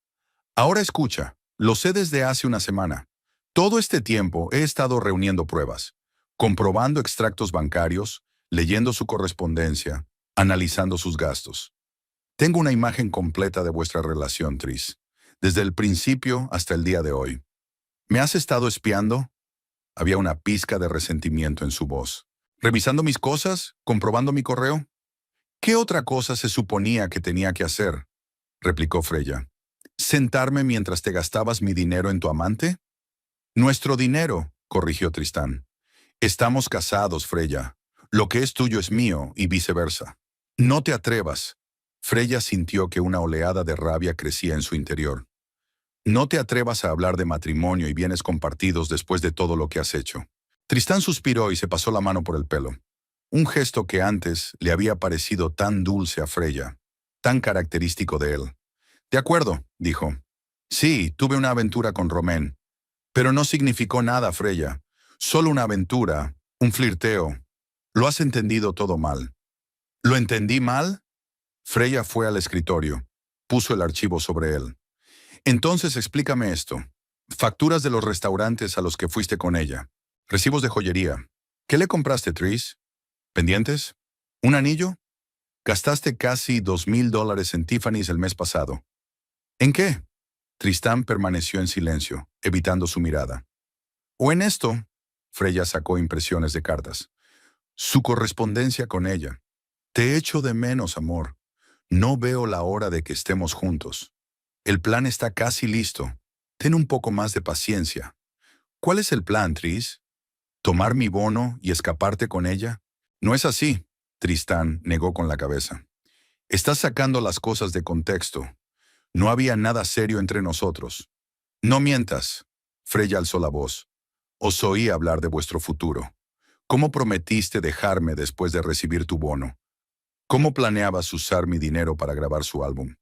Ahora escucha. Lo sé desde hace una semana. Todo este tiempo he estado reuniendo pruebas, comprobando extractos bancarios, leyendo su correspondencia, analizando sus gastos. Tengo una imagen completa de vuestra relación, Tris, desde el principio hasta el día de hoy. ¿Me has estado espiando? Había una pizca de resentimiento en su voz. ¿Revisando mis cosas? ¿Comprobando mi correo? ¿Qué otra cosa se suponía que tenía que hacer?, replicó Freya. ¿Sentarme mientras te gastabas mi dinero en tu amante? Nuestro dinero, corrigió Tristán. Estamos casados, Freya. Lo que es tuyo es mío y viceversa. No te atrevas. Freya sintió que una oleada de rabia crecía en su interior. No te atrevas a hablar de matrimonio y bienes compartidos después de todo lo que has hecho. Tristán suspiró y se pasó la mano por el pelo. Un gesto que antes le había parecido tan dulce a Freya, tan característico de él. De acuerdo, dijo. Sí, tuve una aventura con Romain, pero no significó nada, Freya. Solo una aventura, un flirteo. Lo has entendido todo mal. ¿Lo entendí mal? Freya fue al escritorio. Puso el archivo sobre él. Entonces explícame esto. Facturas de los restaurantes a los que fuiste con ella. Recibos de joyería. ¿Qué le compraste, Tris? ¿Pendientes? ¿Un anillo? Gastaste casi $2,000 en Tiffany's el mes pasado. ¿En qué? Tristán permaneció en silencio, evitando su mirada. ¿O en esto? Freya sacó impresiones de cartas. Su correspondencia con ella. Te echo de menos, amor. No veo la hora de que estemos juntos. El plan está casi listo. Ten un poco más de paciencia. ¿Cuál es el plan, Tris? ¿Tomar mi bono y escaparte con ella? No es así, Tristán negó con la cabeza. Estás sacando las cosas de contexto. No había nada serio entre nosotros. No mientas. Freya alzó la voz. Os oí hablar de vuestro futuro. ¿Cómo prometiste dejarme después de recibir tu bono? ¿Cómo planeabas usar mi dinero para grabar su álbum?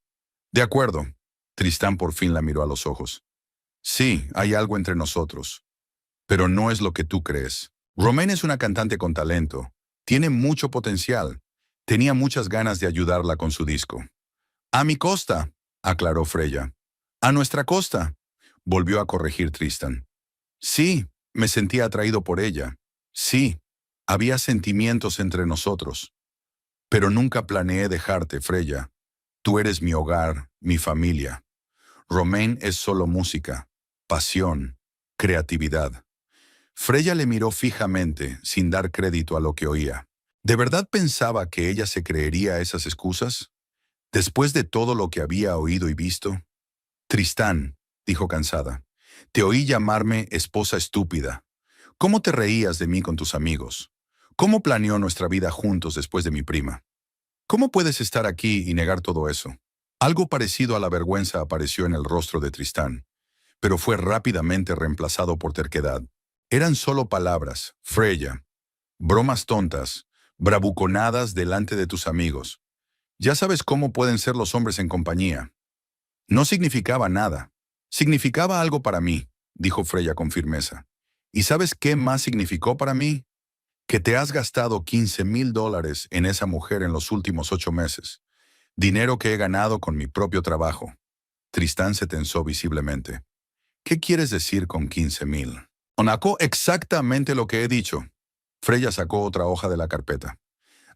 De acuerdo. Tristán por fin la miró a los ojos. Sí, hay algo entre nosotros. Pero no es lo que tú crees. Romain es una cantante con talento. Tiene mucho potencial. Tenía muchas ganas de ayudarla con su disco. A mi costa, aclaró Freya. A nuestra costa, volvió a corregir Tristan. Sí, me sentía atraído por ella. Sí, había sentimientos entre nosotros. Pero nunca planeé dejarte, Freya. Tú eres mi hogar, mi familia. Romain es solo música, pasión, creatividad. Freya le miró fijamente, sin dar crédito a lo que oía. ¿De verdad pensaba que ella se creería esas excusas? Después de todo lo que había oído y visto. Tristán, dijo cansada, te oí llamarme esposa estúpida. ¿Cómo te reías de mí con tus amigos? ¿Cómo planeó nuestra vida juntos después de mi prima? ¿Cómo puedes estar aquí y negar todo eso? Algo parecido a la vergüenza apareció en el rostro de Tristán, pero fue rápidamente reemplazado por terquedad. Eran solo palabras, Freya, bromas tontas, bravuconadas delante de tus amigos. Ya sabes cómo pueden ser los hombres en compañía. No significaba nada. Significaba algo para mí, dijo Freya con firmeza. ¿Y sabes qué más significó para mí? Que te has gastado $15,000 en esa mujer en los últimos 8 meses. Dinero que he ganado con mi propio trabajo. Tristán se tensó visiblemente. ¿Qué quieres decir con 15,000? Onacó exactamente lo que he dicho. Freya sacó otra hoja de la carpeta.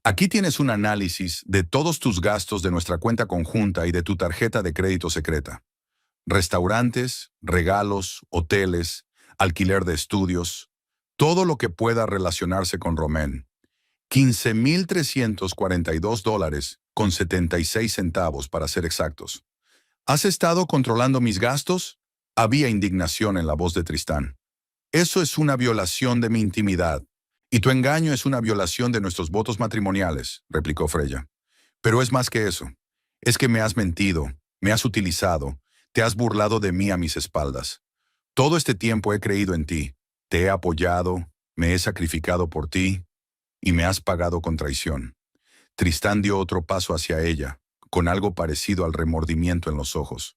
Aquí tienes un análisis de todos tus gastos de nuestra cuenta conjunta y de tu tarjeta de crédito secreta. Restaurantes, regalos, hoteles, alquiler de estudios, todo lo que pueda relacionarse con Romain. $15,342 con 76 centavos para ser exactos. ¿Has estado controlando mis gastos? Había indignación en la voz de Tristán. Eso es una violación de mi intimidad. Y tu engaño es una violación de nuestros votos matrimoniales, replicó Freya. Pero es más que eso. Es que me has mentido, me has utilizado, te has burlado de mí a mis espaldas. Todo este tiempo he creído en ti, te he apoyado, me he sacrificado por ti y me has pagado con traición. Tristán dio otro paso hacia ella, con algo parecido al remordimiento en los ojos.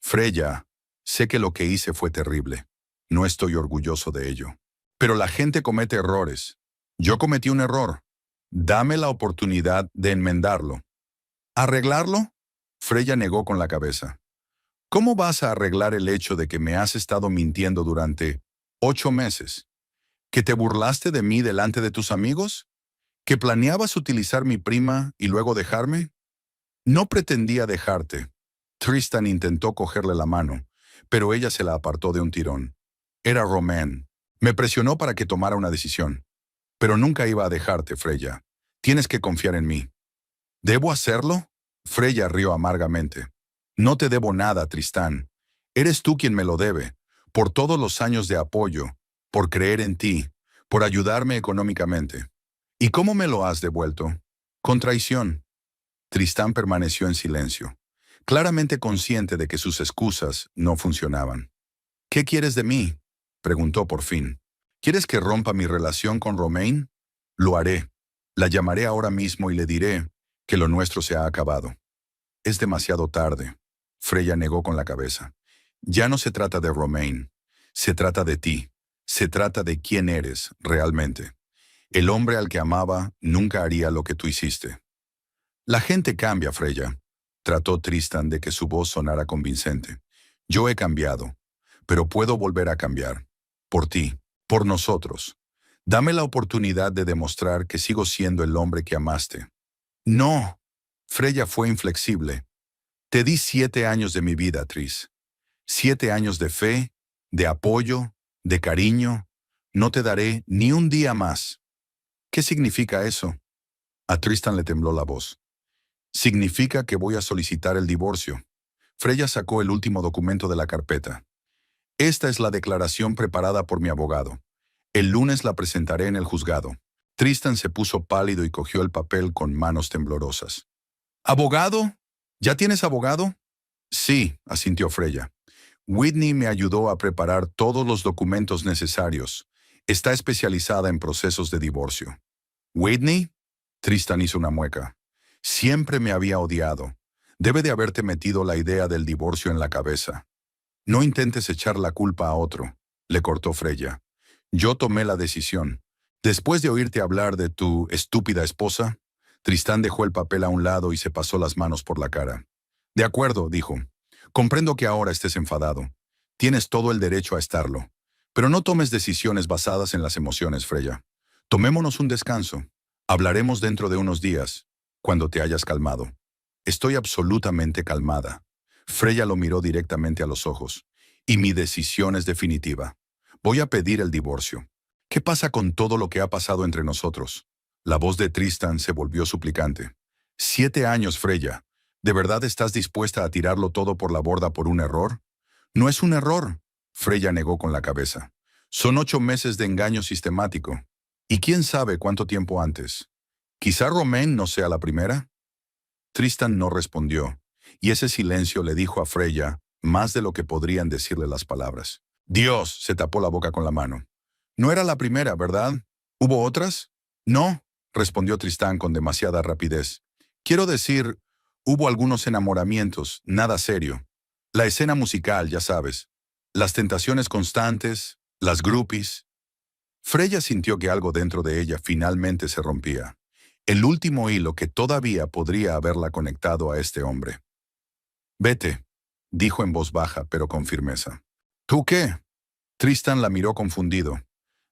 Freya, sé que lo que hice fue terrible. No estoy orgulloso de ello. Pero la gente comete errores. Yo cometí un error. Dame la oportunidad de enmendarlo. ¿Arreglarlo? Freya negó con la cabeza. ¿Cómo vas a arreglar el hecho de que me has estado mintiendo durante 8 meses? ¿Que te burlaste de mí delante de tus amigos? ¿Que planeabas utilizar mi prima y luego dejarme? No pretendía dejarte. Tristan intentó cogerle la mano, pero ella se la apartó de un tirón. Era Romain. Me presionó para que tomara una decisión. Pero nunca iba a dejarte, Freya. Tienes que confiar en mí. ¿Debo hacerlo? Freya rió amargamente. No te debo nada, Tristán. Eres tú quien me lo debe, por todos los años de apoyo, por creer en ti, por ayudarme económicamente. ¿Y cómo me lo has devuelto? Con traición. Tristán permaneció en silencio, claramente consciente de que sus excusas no funcionaban. ¿Qué quieres de mí? Preguntó por fin. ¿Quieres que rompa mi relación con Romain? Lo haré. La llamaré ahora mismo y le diré que lo nuestro se ha acabado. Es demasiado tarde. Freya negó con la cabeza. Ya no se trata de Romain. Se trata de ti. Se trata de quién eres realmente. El hombre al que amaba nunca haría lo que tú hiciste. La gente cambia, Freya. Trató Tristan de que su voz sonara convincente. Yo he cambiado, pero puedo volver a cambiar. Por ti, por nosotros. Dame la oportunidad de demostrar que sigo siendo el hombre que amaste. No. Freya fue inflexible. Te di 7 años de mi vida, Tris. 7 años de fe, de apoyo, de cariño. No te daré ni un día más. ¿Qué significa eso? A Tristan le tembló la voz. Significa que voy a solicitar el divorcio. Freya sacó el último documento de la carpeta. Esta es la declaración preparada por mi abogado. El lunes la presentaré en el juzgado. Tristan se puso pálido y cogió el papel con manos temblorosas. ¿Abogado? ¿Ya tienes abogado? Sí, asintió Freya. Whitney me ayudó a preparar todos los documentos necesarios. Está especializada en procesos de divorcio. ¿Whitney? Tristan hizo una mueca. Siempre me había odiado. Debe de haberte metido la idea del divorcio en la cabeza. No intentes echar la culpa a otro, le cortó Freya. Yo tomé la decisión. Después de oírte hablar de tu estúpida esposa, Tristán dejó el papel a un lado y se pasó las manos por la cara. De acuerdo, dijo. Comprendo que ahora estés enfadado. Tienes todo el derecho a estarlo. Pero no tomes decisiones basadas en las emociones, Freya. Tomémonos un descanso. Hablaremos dentro de unos días, cuando te hayas calmado. Estoy absolutamente calmada. Freya lo miró directamente a los ojos. Y mi decisión es definitiva. Voy a pedir el divorcio. ¿Qué pasa con todo lo que ha pasado entre nosotros? La voz de Tristan se volvió suplicante. 7 años, Freya. ¿De verdad estás dispuesta a tirarlo todo por la borda por un error? No es un error. Freya negó con la cabeza. Son 8 meses de engaño sistemático. ¿Y quién sabe cuánto tiempo antes? ¿Quizá Romain no sea la primera? Tristan no respondió, y ese silencio le dijo a Freya más de lo que podrían decirle las palabras. Dios, se tapó la boca con la mano. No era la primera, ¿verdad? ¿Hubo otras? No, respondió Tristán con demasiada rapidez. Quiero decir, hubo algunos enamoramientos, nada serio. La escena musical, ya sabes. Las tentaciones constantes, las groupies. Freya sintió que algo dentro de ella finalmente se rompía. El último hilo que todavía podría haberla conectado a este hombre. «Vete», dijo en voz baja, pero con firmeza. «¿Tú qué?» Tristan la miró confundido.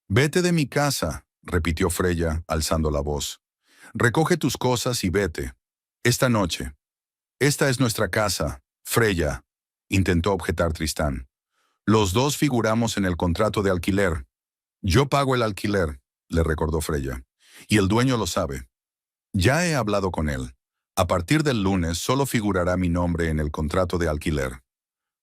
«Vete de mi casa», repitió Freya, alzando la voz. «Recoge tus cosas y vete. Esta noche. Esta es nuestra casa, Freya», intentó objetar Tristán. «Los dos figuramos en el contrato de alquiler». «Yo pago el alquiler», le recordó Freya. «Y el dueño lo sabe. Ya he hablado con él. A partir del lunes solo figurará mi nombre en el contrato de alquiler.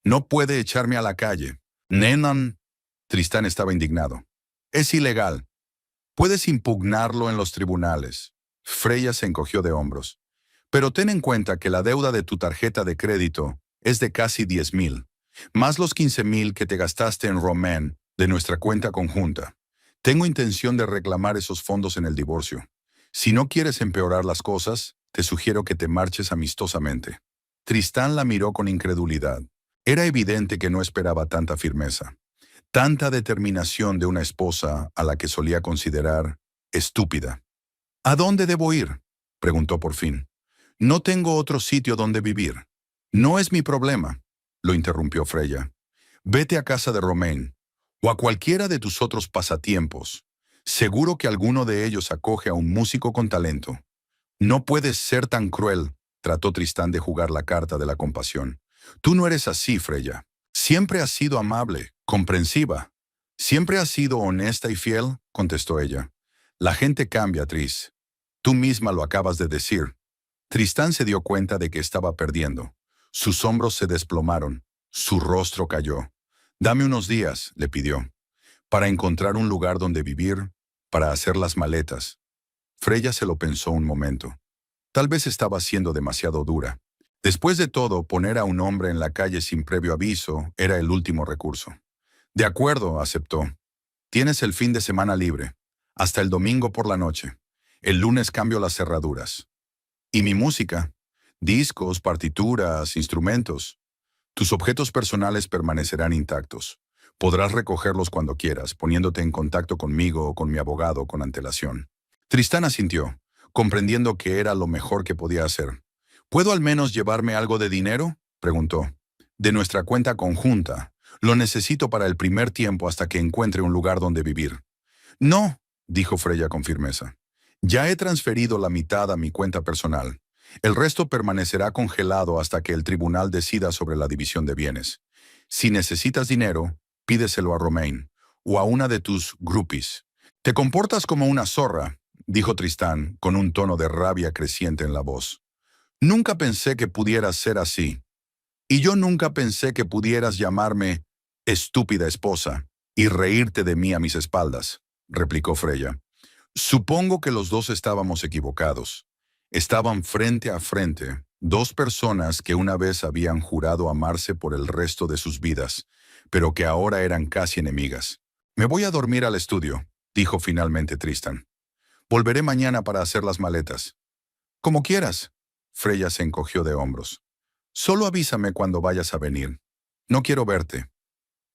No puede echarme a la calle. Nenan». Tristán estaba indignado. «Es ilegal. Puedes impugnarlo en los tribunales». Freya se encogió de hombros. «Pero ten en cuenta que la deuda de tu tarjeta de crédito es de casi 10,000, más los 15,000 que te gastaste en Romain de nuestra cuenta conjunta. Tengo intención de reclamar esos fondos en el divorcio. Si no quieres empeorar las cosas, te sugiero que te marches amistosamente». Tristán la miró con incredulidad. Era evidente que no esperaba tanta firmeza, tanta determinación de una esposa a la que solía considerar estúpida. «¿A dónde debo ir?», preguntó por fin. «No tengo otro sitio donde vivir». «No es mi problema», lo interrumpió Freya. «Vete a casa de Romain, o a cualquiera de tus otros pasatiempos. Seguro que alguno de ellos acoge a un músico con talento». «No puedes ser tan cruel», trató Tristán de jugar la carta de la compasión. «Tú no eres así, Freya. Siempre has sido amable, comprensiva. Siempre has sido honesta y fiel», contestó ella. «La gente cambia, Tris. Tú misma lo acabas de decir». Tristán se dio cuenta de que estaba perdiendo. Sus hombros se desplomaron. Su rostro cayó. «Dame unos días», le pidió, «para encontrar un lugar donde vivir, para hacer las maletas». Freya se lo pensó un momento. Tal vez estaba siendo demasiado dura. Después de todo, poner a un hombre en la calle sin previo aviso era el último recurso. «De acuerdo», aceptó. «Tienes el fin de semana libre. Hasta el domingo por la noche. El lunes cambio las cerraduras. ¿Y mi música? Discos, partituras, instrumentos. Tus objetos personales permanecerán intactos. Podrás recogerlos cuando quieras, poniéndote en contacto conmigo o con mi abogado con antelación». Tristán asintió, comprendiendo que era lo mejor que podía hacer. «¿Puedo al menos llevarme algo de dinero?», preguntó. «De nuestra cuenta conjunta. Lo necesito para el primer tiempo hasta que encuentre un lugar donde vivir». «No», dijo Freya con firmeza. «Ya he transferido la mitad a mi cuenta personal. El resto permanecerá congelado hasta que el tribunal decida sobre la división de bienes. Si necesitas dinero, pídeselo a Romain o a una de tus groupies». «Te comportas como una zorra», dijo Tristán, con un tono de rabia creciente en la voz. «Nunca pensé que pudieras ser así. Y yo nunca pensé que pudieras llamarme estúpida esposa y reírte de mí a mis espaldas», replicó Freya. «Supongo que los dos estábamos equivocados. Estaban frente a frente, dos personas que una vez habían jurado amarse por el resto de sus vidas, pero que ahora eran casi enemigas. Me voy a dormir al estudio», dijo finalmente Tristan. «Volveré mañana para hacer las maletas». «Como quieras». Freya se encogió de hombros. «Solo avísame cuando vayas a venir. No quiero verte».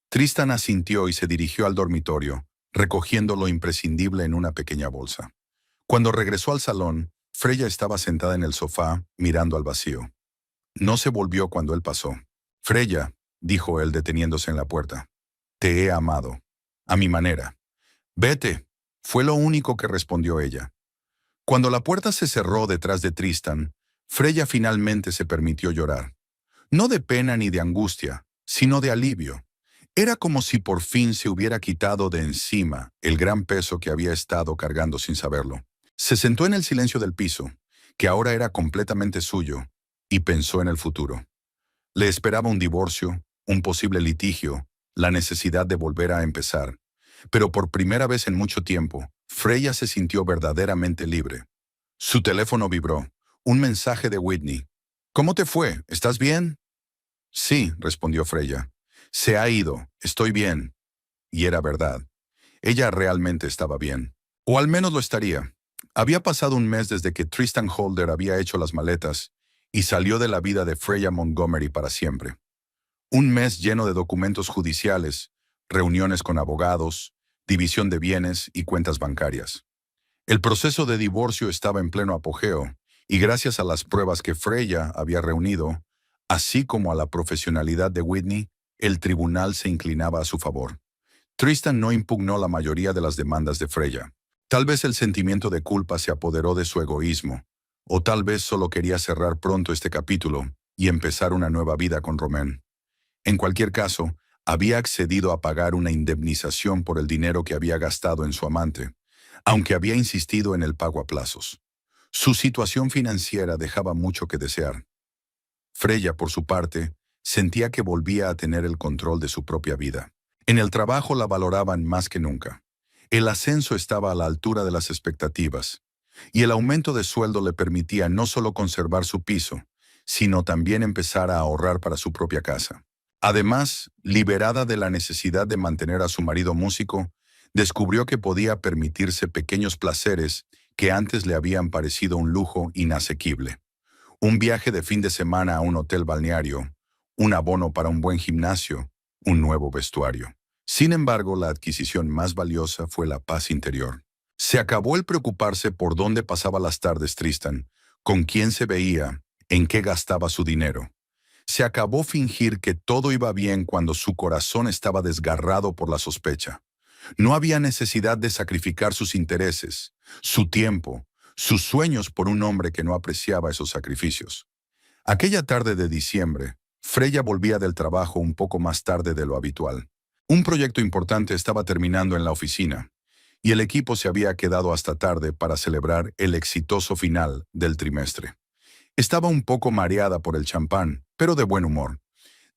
Tristan asintió y se dirigió al dormitorio, recogiendo lo imprescindible en una pequeña bolsa. Cuando regresó al salón, Freya estaba sentada en el sofá, mirando al vacío. No se volvió cuando él pasó. «Freya», dijo él deteniéndose en la puerta, «te he amado. A mi manera». «Vete», fue lo único que respondió ella. Cuando la puerta se cerró detrás de Tristan, Freya finalmente se permitió llorar. No de pena ni de angustia, sino de alivio. Era como si por fin se hubiera quitado de encima el gran peso que había estado cargando sin saberlo. Se sentó en el silencio del piso, que ahora era completamente suyo, y pensó en el futuro. Le esperaba un divorcio, un posible litigio, la necesidad de volver a empezar. Pero por primera vez en mucho tiempo, Freya se sintió verdaderamente libre. Su teléfono vibró. Un mensaje de Whitney. «¿Cómo te fue? ¿Estás bien?» «Sí», respondió Freya. «Se ha ido. Estoy bien». Y era verdad. Ella realmente estaba bien. O al menos lo estaría. Había pasado un mes desde que Tristan Holder había hecho las maletas y salió de la vida de Freya Montgomery para siempre. Un mes lleno de documentos judiciales, reuniones con abogados, división de bienes y cuentas bancarias. El proceso de divorcio estaba en pleno apogeo, y gracias a las pruebas que Freya había reunido, así como a la profesionalidad de Whitney, el tribunal se inclinaba a su favor. Tristan no impugnó la mayoría de las demandas de Freya. Tal vez el sentimiento de culpa se apoderó de su egoísmo, o tal vez solo quería cerrar pronto este capítulo y empezar una nueva vida con Romain. En cualquier caso, había accedido a pagar una indemnización por el dinero que había gastado en su amante, aunque había insistido en el pago a plazos. Su situación financiera dejaba mucho que desear. Freya, por su parte, sentía que volvía a tener el control de su propia vida. En el trabajo la valoraban más que nunca. El ascenso estaba a la altura de las expectativas, y el aumento de sueldo le permitía no solo conservar su piso, sino también empezar a ahorrar para su propia casa. Además, liberada de la necesidad de mantener a su marido músico, descubrió que podía permitirse pequeños placeres que antes le habían parecido un lujo inasequible. Un viaje de fin de semana a un hotel balneario, un abono para un buen gimnasio, un nuevo vestuario. Sin embargo, la adquisición más valiosa fue la paz interior. Se acabó el preocuparse por dónde pasaba las tardes Tristan, con quién se veía, en qué gastaba su dinero. Se acabó fingir que todo iba bien cuando su corazón estaba desgarrado por la sospecha. No había necesidad de sacrificar sus intereses, su tiempo, sus sueños por un hombre que no apreciaba esos sacrificios. Aquella tarde de diciembre, Freya volvía del trabajo un poco más tarde de lo habitual. Un proyecto importante estaba terminando en la oficina, y el equipo se había quedado hasta tarde para celebrar el exitoso final del trimestre. Estaba un poco mareada por el champán, pero de buen humor.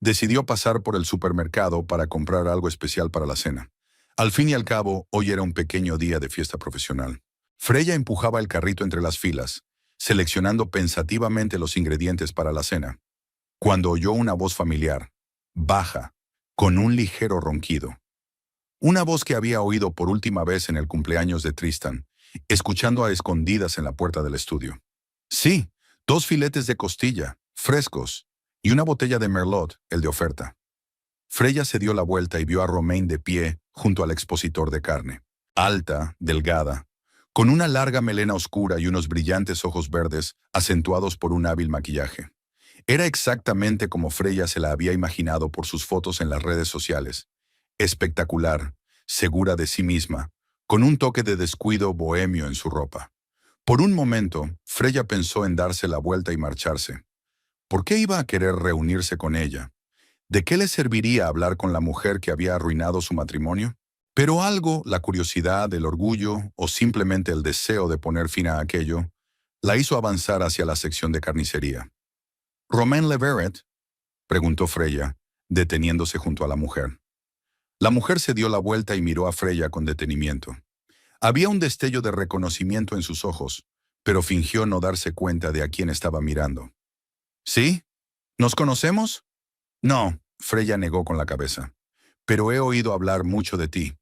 Decidió pasar por el supermercado para comprar algo especial para la cena. Al fin y al cabo, hoy era un pequeño día de fiesta profesional. Freya empujaba el carrito entre las filas, seleccionando pensativamente los ingredientes para la cena, cuando oyó una voz familiar, baja, con un ligero ronquido. Una voz que había oído por última vez en el cumpleaños de Tristan, escuchando a escondidas en la puerta del estudio. Sí, 2 filetes de costilla, frescos, y una botella de Merlot, el de oferta. Freya se dio la vuelta y vio a Romain de pie junto al expositor de carne. Alta, delgada, con una larga melena oscura y unos brillantes ojos verdes acentuados por un hábil maquillaje. Era exactamente como Freya se la había imaginado por sus fotos en las redes sociales. Espectacular, segura de sí misma, con un toque de descuido bohemio en su ropa. Por un momento, Freya pensó en darse la vuelta y marcharse. ¿Por qué iba a querer reunirse con ella? ¿De qué le serviría hablar con la mujer que había arruinado su matrimonio? Pero algo, la curiosidad, el orgullo o simplemente el deseo de poner fin a aquello, la hizo avanzar hacia la sección de carnicería. «¿Romain Leverett?», preguntó Freya, deteniéndose junto a la mujer. La mujer se dio la vuelta y miró a Freya con detenimiento. Había un destello de reconocimiento en sus ojos, pero fingió no darse cuenta de a quién estaba mirando. «¿Sí? ¿Nos conocemos?» «No», Freya negó con la cabeza. «Pero he oído hablar mucho de ti.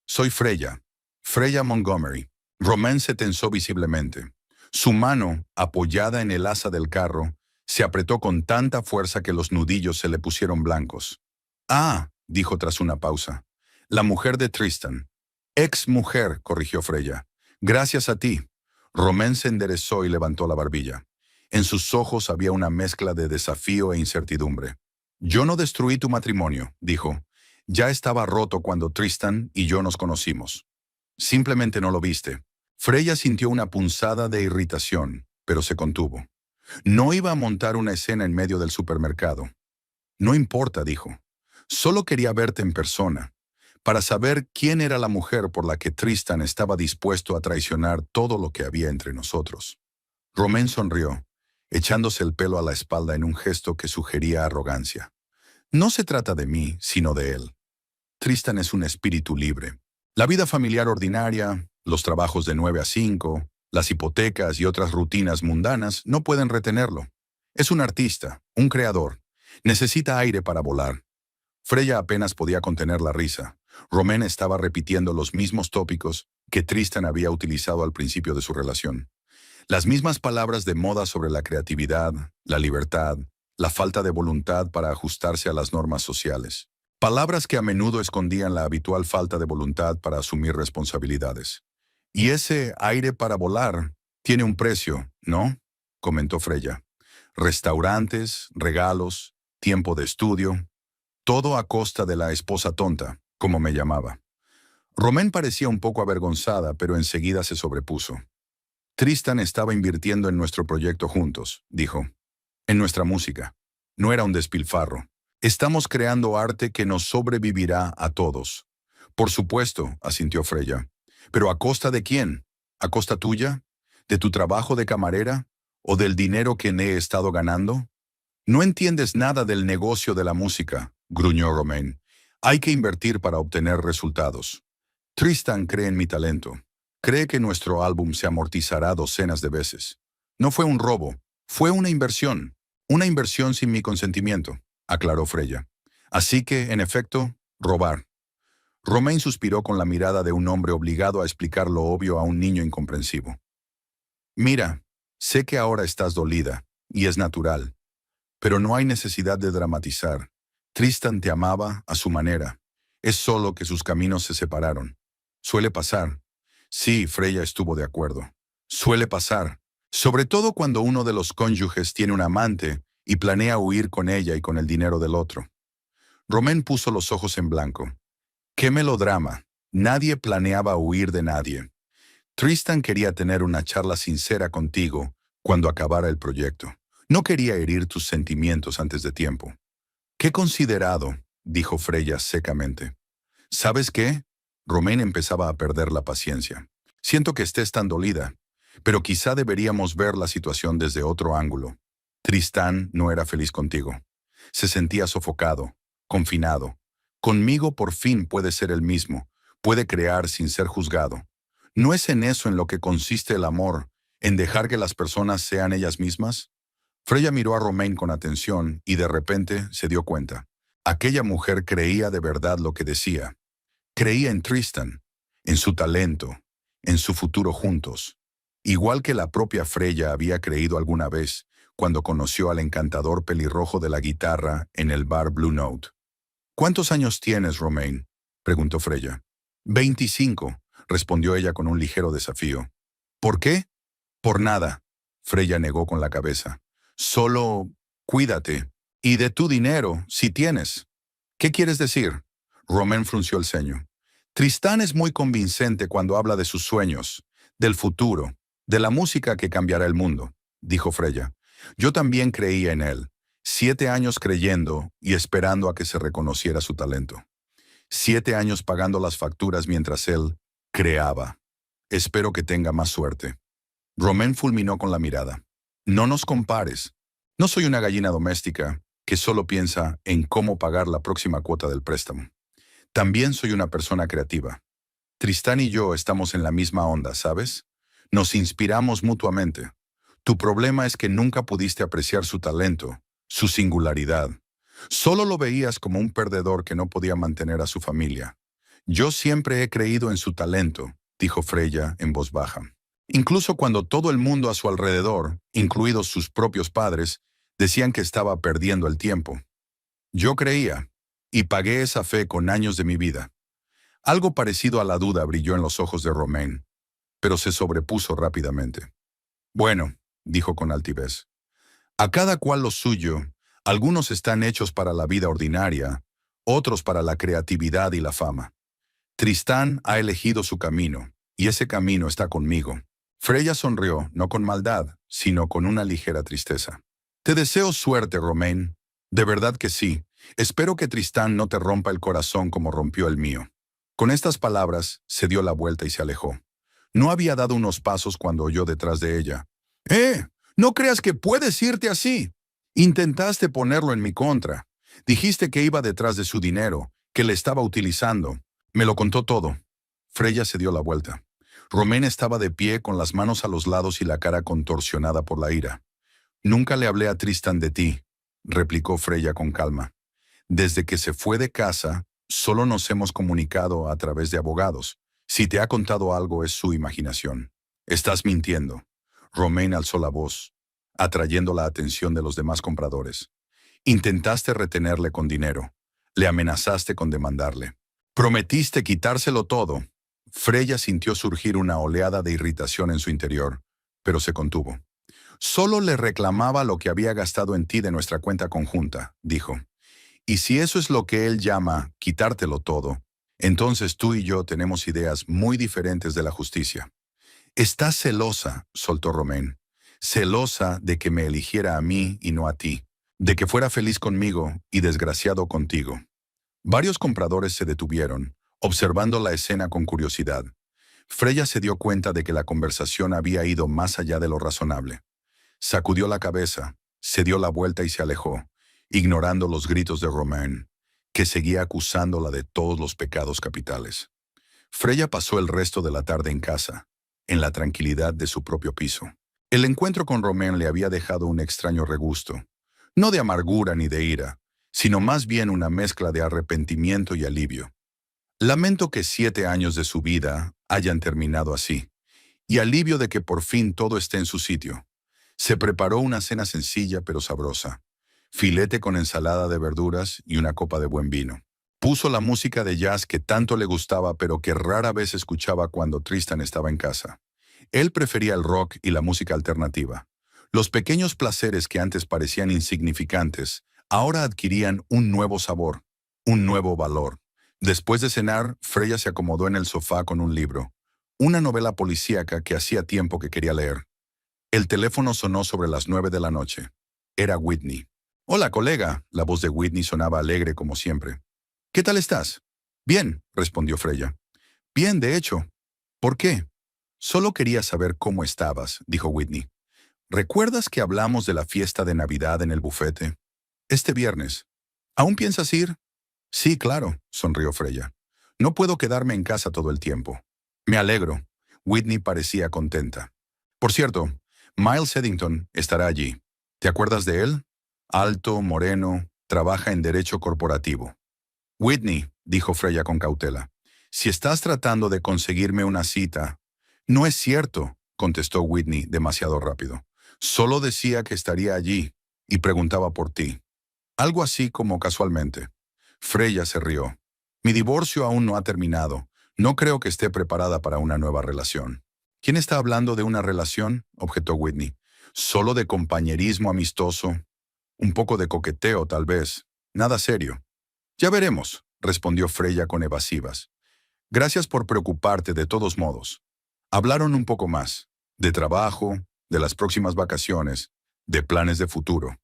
Soy Freya, Freya Montgomery». Romain se tensó visiblemente. Su mano, apoyada en el asa del carro, se apretó con tanta fuerza que los nudillos se le pusieron blancos. «Ah», dijo tras una pausa, «la mujer de Tristan». «Ex mujer», corrigió Freya. «Gracias a ti». Romain se enderezó y levantó la barbilla. En sus ojos había una mezcla de desafío e incertidumbre. «Yo no destruí tu matrimonio», dijo. «Ya estaba roto cuando Tristan y yo nos conocimos. Simplemente no lo viste». Freya sintió una punzada de irritación, pero se contuvo. No iba a montar una escena en medio del supermercado. «No importa», dijo. «Solo quería verte en persona, para saber quién era la mujer por la que Tristan estaba dispuesto a traicionar todo lo que había entre nosotros». Romain sonrió, echándose el pelo a la espalda en un gesto que sugería arrogancia. «No se trata de mí, sino de él. Tristan es un espíritu libre. La vida familiar ordinaria, los trabajos de 9 a 5, las hipotecas y otras rutinas mundanas no pueden retenerlo. Es un artista, un creador. Necesita aire para volar». Freya apenas podía contener la risa. Romain estaba repitiendo los mismos tópicos que Tristan había utilizado al principio de su relación. Las mismas palabras de moda sobre la creatividad, la libertad, la falta de voluntad para ajustarse a las normas sociales. Palabras que a menudo escondían la habitual falta de voluntad para asumir responsabilidades. Y ese aire para volar tiene un precio, ¿no? Comentó Freya. Restaurantes, regalos, tiempo de estudio, todo a costa de la esposa tonta, como me llamaba. Romain parecía un poco avergonzada, pero enseguida se sobrepuso. Tristan estaba invirtiendo en nuestro proyecto juntos, dijo. En nuestra música. No era un despilfarro. Estamos creando arte que nos sobrevivirá a todos. Por supuesto, asintió Freya. ¿Pero a costa de quién? ¿A costa tuya? ¿De tu trabajo de camarera? ¿O del dinero que he estado ganando? No entiendes nada del negocio de la música, gruñó Romain. Hay que invertir para obtener resultados. Tristan cree en mi talento. Cree que nuestro álbum se amortizará docenas de veces. No fue un robo, fue una inversión. Una inversión sin mi consentimiento, aclaró Freya. Así que, en efecto, robar. Romain suspiró con la mirada de un hombre obligado a explicar lo obvio a un niño incomprensivo. Mira, sé que ahora estás dolida, y es natural. Pero no hay necesidad de dramatizar. Tristan te amaba a su manera. Es solo que sus caminos se separaron. Suele pasar. Sí, Freya estuvo de acuerdo. Suele pasar. Sobre todo cuando uno de los cónyuges tiene un amante y planea huir con ella y con el dinero del otro. Romain puso los ojos en blanco. ¡Qué melodrama! Nadie planeaba huir de nadie. Tristan quería tener una charla sincera contigo cuando acabara el proyecto. No quería herir tus sentimientos antes de tiempo. ¡Qué considerado!, dijo Freya secamente. ¿Sabes qué? Romain empezaba a perder la paciencia. Siento que estés tan dolida, pero quizá deberíamos ver la situación desde otro ángulo. Tristan no era feliz contigo. Se sentía sofocado, confinado. Conmigo por fin puede ser el mismo, puede crear sin ser juzgado. ¿No es en eso en lo que consiste el amor, en dejar que las personas sean ellas mismas? Freya miró a Romain con atención y de repente se dio cuenta. Aquella mujer creía de verdad lo que decía. Creía en Tristan, en su talento, en su futuro juntos. Igual que la propia Freya había creído alguna vez cuando conoció al encantador pelirrojo de la guitarra en el bar Blue Note. ¿Cuántos años tienes, Romain?, preguntó Freya. 25, respondió ella con un ligero desafío. ¿Por qué? Por nada, Freya negó con la cabeza. Solo cuídate. Y de tu dinero, si tienes. ¿Qué quieres decir? Romain frunció el ceño. Tristan es muy convincente cuando habla de sus sueños, del futuro, de la música que cambiará el mundo, dijo Freya. Yo también creía en él. 7 años creyendo y esperando a que se reconociera su talento. 7 años pagando las facturas mientras él creaba. Espero que tenga más suerte. Romain fulminó con la mirada. No nos compares. No soy una gallina doméstica que solo piensa en cómo pagar la próxima cuota del préstamo. También soy una persona creativa. Tristan y yo estamos en la misma onda, ¿sabes? Nos inspiramos mutuamente. Tu problema es que nunca pudiste apreciar su talento, su singularidad. Solo lo veías como un perdedor que no podía mantener a su familia. Yo siempre he creído en su talento, dijo Freya en voz baja. Incluso cuando todo el mundo a su alrededor, incluidos sus propios padres, decían que estaba perdiendo el tiempo. Yo creía, y pagué esa fe con años de mi vida. Algo parecido a la duda brilló en los ojos de Romain, pero se sobrepuso rápidamente. Bueno, dijo con altivez, a cada cual lo suyo. Algunos están hechos para la vida ordinaria, otros para la creatividad y la fama. Tristan ha elegido su camino, y ese camino está conmigo. Freya sonrió, no con maldad, sino con una ligera tristeza. Te deseo suerte, Romain. De verdad que sí. Espero que Tristan no te rompa el corazón como rompió el mío. Con estas palabras, se dio la vuelta y se alejó. No había dado unos pasos cuando oyó detrás de ella. No creas que puedes irte así. Intentaste ponerlo en mi contra. Dijiste que iba detrás de su dinero, que le estaba utilizando. Me lo contó todo. Freya se dio la vuelta. Romain estaba de pie con las manos a los lados y la cara contorsionada por la ira. Nunca le hablé a Tristan de ti, replicó Freya con calma. Desde que se fue de casa, solo nos hemos comunicado a través de abogados. Si te ha contado algo es su imaginación. Estás mintiendo. Romain alzó la voz, atrayendo la atención de los demás compradores. Intentaste retenerle con dinero. Le amenazaste con demandarle. Prometiste quitárselo todo. Freya sintió surgir una oleada de irritación en su interior, pero se contuvo. Solo le reclamaba lo que había gastado en ti de nuestra cuenta conjunta, dijo. Y si eso es lo que él llama quitártelo todo, entonces tú y yo tenemos ideas muy diferentes de la justicia. Estás celosa, soltó Romain. Celosa de que me eligiera a mí y no a ti. De que fuera feliz conmigo y desgraciado contigo. Varios compradores se detuvieron, observando la escena con curiosidad. Freya se dio cuenta de que la conversación había ido más allá de lo razonable. Sacudió la cabeza, se dio la vuelta y se alejó, ignorando los gritos de Romain, que seguía acusándola de todos los pecados capitales. Freya pasó el resto de la tarde en casa, en la tranquilidad de su propio piso. El encuentro con Romain le había dejado un extraño regusto, no de amargura ni de ira, sino más bien una mezcla de arrepentimiento y alivio. Lamento que 7 años de su vida hayan terminado así, y alivio de que por fin todo esté en su sitio. Se preparó una cena sencilla pero sabrosa, filete con ensalada de verduras y una copa de buen vino. Puso la música de jazz que tanto le gustaba pero que rara vez escuchaba cuando Tristan estaba en casa. Él prefería el rock y la música alternativa. Los pequeños placeres que antes parecían insignificantes, ahora adquirían un nuevo sabor, un nuevo valor. Después de cenar, Freya se acomodó en el sofá con un libro, una novela policíaca que hacía tiempo que quería leer. El teléfono sonó sobre las 9 de la noche. Era Whitney. «Hola, colega», la voz de Whitney sonaba alegre como siempre. «¿Qué tal estás?» «Bien», respondió Freya. «Bien, de hecho». «¿Por qué?» «Solo quería saber cómo estabas», dijo Whitney. «¿Recuerdas que hablamos de la fiesta de Navidad en el bufete? Este viernes. ¿Aún piensas ir?» «Sí, claro», sonrió Freya. «No puedo quedarme en casa todo el tiempo». «Me alegro». Whitney parecía contenta. «Por cierto, Miles Eddington estará allí. ¿Te acuerdas de él? Alto, moreno, trabaja en derecho corporativo». «Whitney», dijo Freya con cautela, «si estás tratando de conseguirme una cita». «No es cierto», contestó Whitney demasiado rápido. «Solo decía que estaría allí y preguntaba por ti». Algo así como casualmente. Freya se rió. «Mi divorcio aún no ha terminado. No creo que esté preparada para una nueva relación». «¿Quién está hablando de una relación?», objetó Whitney. «Solo de compañerismo amistoso. Un poco de coqueteo, tal vez. Nada serio». «Ya veremos», respondió Freya con evasivas. «Gracias por preocuparte de todos modos». Hablaron un poco más, de trabajo, de las próximas vacaciones, de planes de futuro.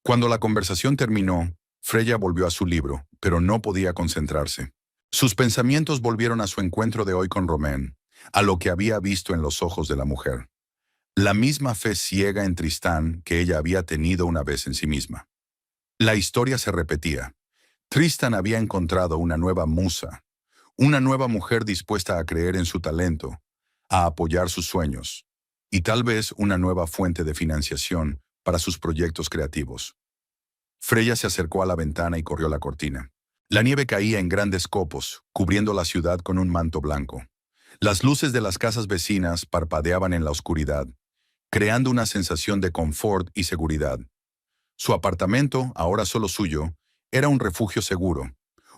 Cuando la conversación terminó, Freya volvió a su libro, pero no podía concentrarse. Sus pensamientos volvieron a su encuentro de hoy con Romain, a lo que había visto en los ojos de la mujer. La misma fe ciega en Tristán que ella había tenido una vez en sí misma. La historia se repetía. Tristan había encontrado una nueva musa, una nueva mujer dispuesta a creer en su talento, a apoyar sus sueños, y tal vez una nueva fuente de financiación para sus proyectos creativos. Freya se acercó a la ventana y corrió la cortina. La nieve caía en grandes copos, cubriendo la ciudad con un manto blanco. Las luces de las casas vecinas parpadeaban en la oscuridad, creando una sensación de confort y seguridad. Su apartamento, ahora solo suyo, era un refugio seguro,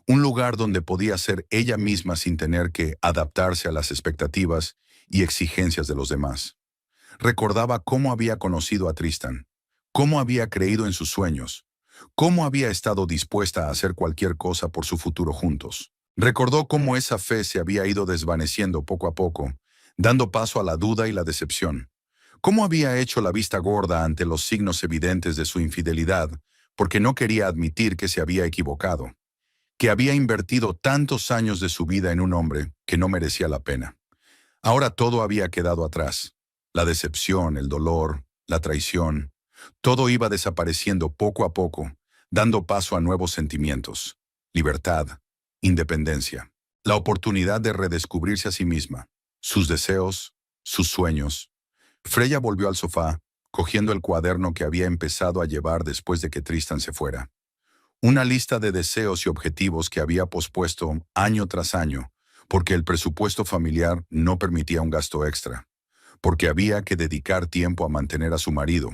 un lugar donde podía ser ella misma sin tener que adaptarse a las expectativas y exigencias de los demás. Recordaba cómo había conocido a Tristan, cómo había creído en sus sueños, cómo había estado dispuesta a hacer cualquier cosa por su futuro juntos. Recordó cómo esa fe se había ido desvaneciendo poco a poco, dando paso a la duda y la decepción. Cómo había hecho la vista gorda ante los signos evidentes de su infidelidad, porque no quería admitir que se había equivocado, que había invertido tantos años de su vida en un hombre que no merecía la pena. Ahora todo había quedado atrás. La decepción, el dolor, la traición, todo iba desapareciendo poco a poco, dando paso a nuevos sentimientos, libertad, independencia, la oportunidad de redescubrirse a sí misma, sus deseos, sus sueños. Freya volvió al sofá, cogiendo el cuaderno que había empezado a llevar después de que Tristan se fuera. Una lista de deseos y objetivos que había pospuesto año tras año, porque el presupuesto familiar no permitía un gasto extra, porque había que dedicar tiempo a mantener a su marido,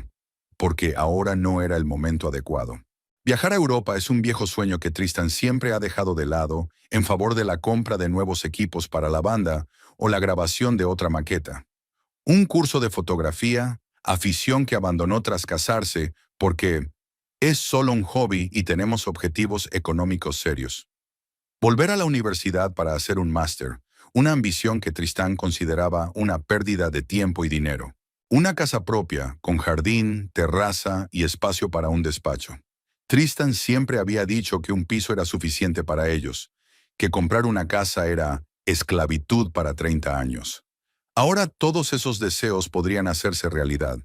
porque ahora no era el momento adecuado. Viajar a Europa es un viejo sueño que Tristan siempre ha dejado de lado en favor de la compra de nuevos equipos para la banda o la grabación de otra maqueta. Un curso de fotografía, afición que abandonó tras casarse porque es solo un hobby y tenemos objetivos económicos serios. Volver a la universidad para hacer un máster, una ambición que Tristán consideraba una pérdida de tiempo y dinero. Una casa propia, con jardín, terraza y espacio para un despacho. Tristan siempre había dicho que un piso era suficiente para ellos, que comprar una casa era esclavitud para 30 años. Ahora todos esos deseos podrían hacerse realidad.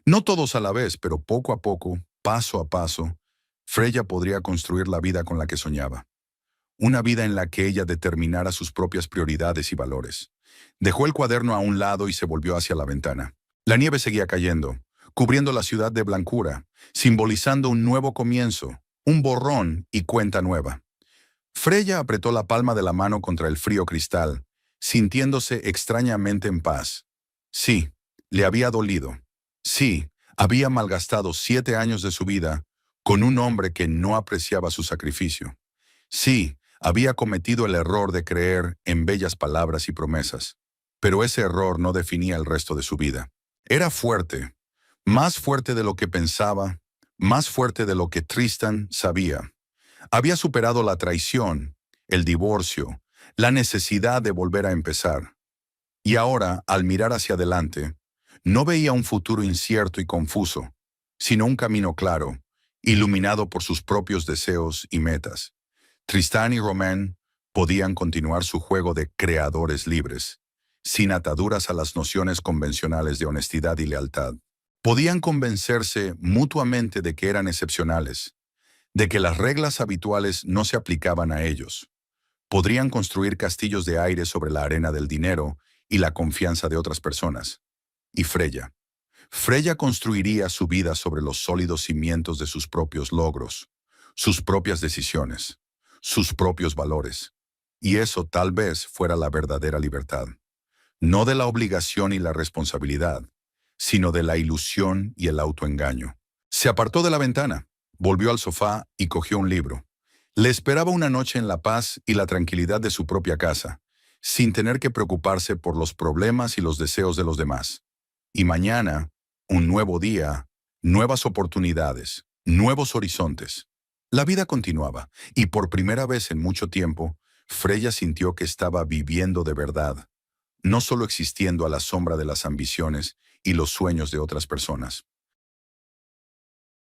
No todos a la vez, pero poco a poco, paso a paso, Freya podría construir la vida con la que soñaba. Una vida en la que ella determinara sus propias prioridades y valores. Dejó el cuaderno a un lado y se volvió hacia la ventana. La nieve seguía cayendo, cubriendo la ciudad de blancura, simbolizando un nuevo comienzo, un borrón y cuenta nueva. Freya apretó la palma de la mano contra el frío cristal, sintiéndose extrañamente en paz. Sí, le había dolido. Sí, había malgastado 7 años de su vida con un hombre que no apreciaba su sacrificio. Sí, había cometido el error de creer en bellas palabras y promesas. Pero ese error no definía el resto de su vida. Era fuerte, más fuerte de lo que pensaba, más fuerte de lo que Tristan sabía. Había superado la traición, el divorcio, la necesidad de volver a empezar. Y ahora, al mirar hacia adelante, no veía un futuro incierto y confuso, sino un camino claro, iluminado por sus propios deseos y metas. Tristán y Romain podían continuar su juego de creadores libres, sin ataduras a las nociones convencionales de honestidad y lealtad. Podían convencerse mutuamente de que eran excepcionales, de que las reglas habituales no se aplicaban a ellos. Podrían construir castillos de aire sobre la arena del dinero y la confianza de otras personas. Y Freya. Freya construiría su vida sobre los sólidos cimientos de sus propios logros, sus propias decisiones, sus propios valores. Y eso tal vez fuera la verdadera libertad. No de la obligación y la responsabilidad, sino de la ilusión y el autoengaño. Se apartó de la ventana, volvió al sofá y cogió un libro. Le esperaba una noche en la paz y la tranquilidad de su propia casa, sin tener que preocuparse por los problemas y los deseos de los demás. Y mañana, un nuevo día, nuevas oportunidades, nuevos horizontes. La vida continuaba, y por primera vez en mucho tiempo, Freya sintió que estaba viviendo de verdad, no solo existiendo a la sombra de las ambiciones y los sueños de otras personas.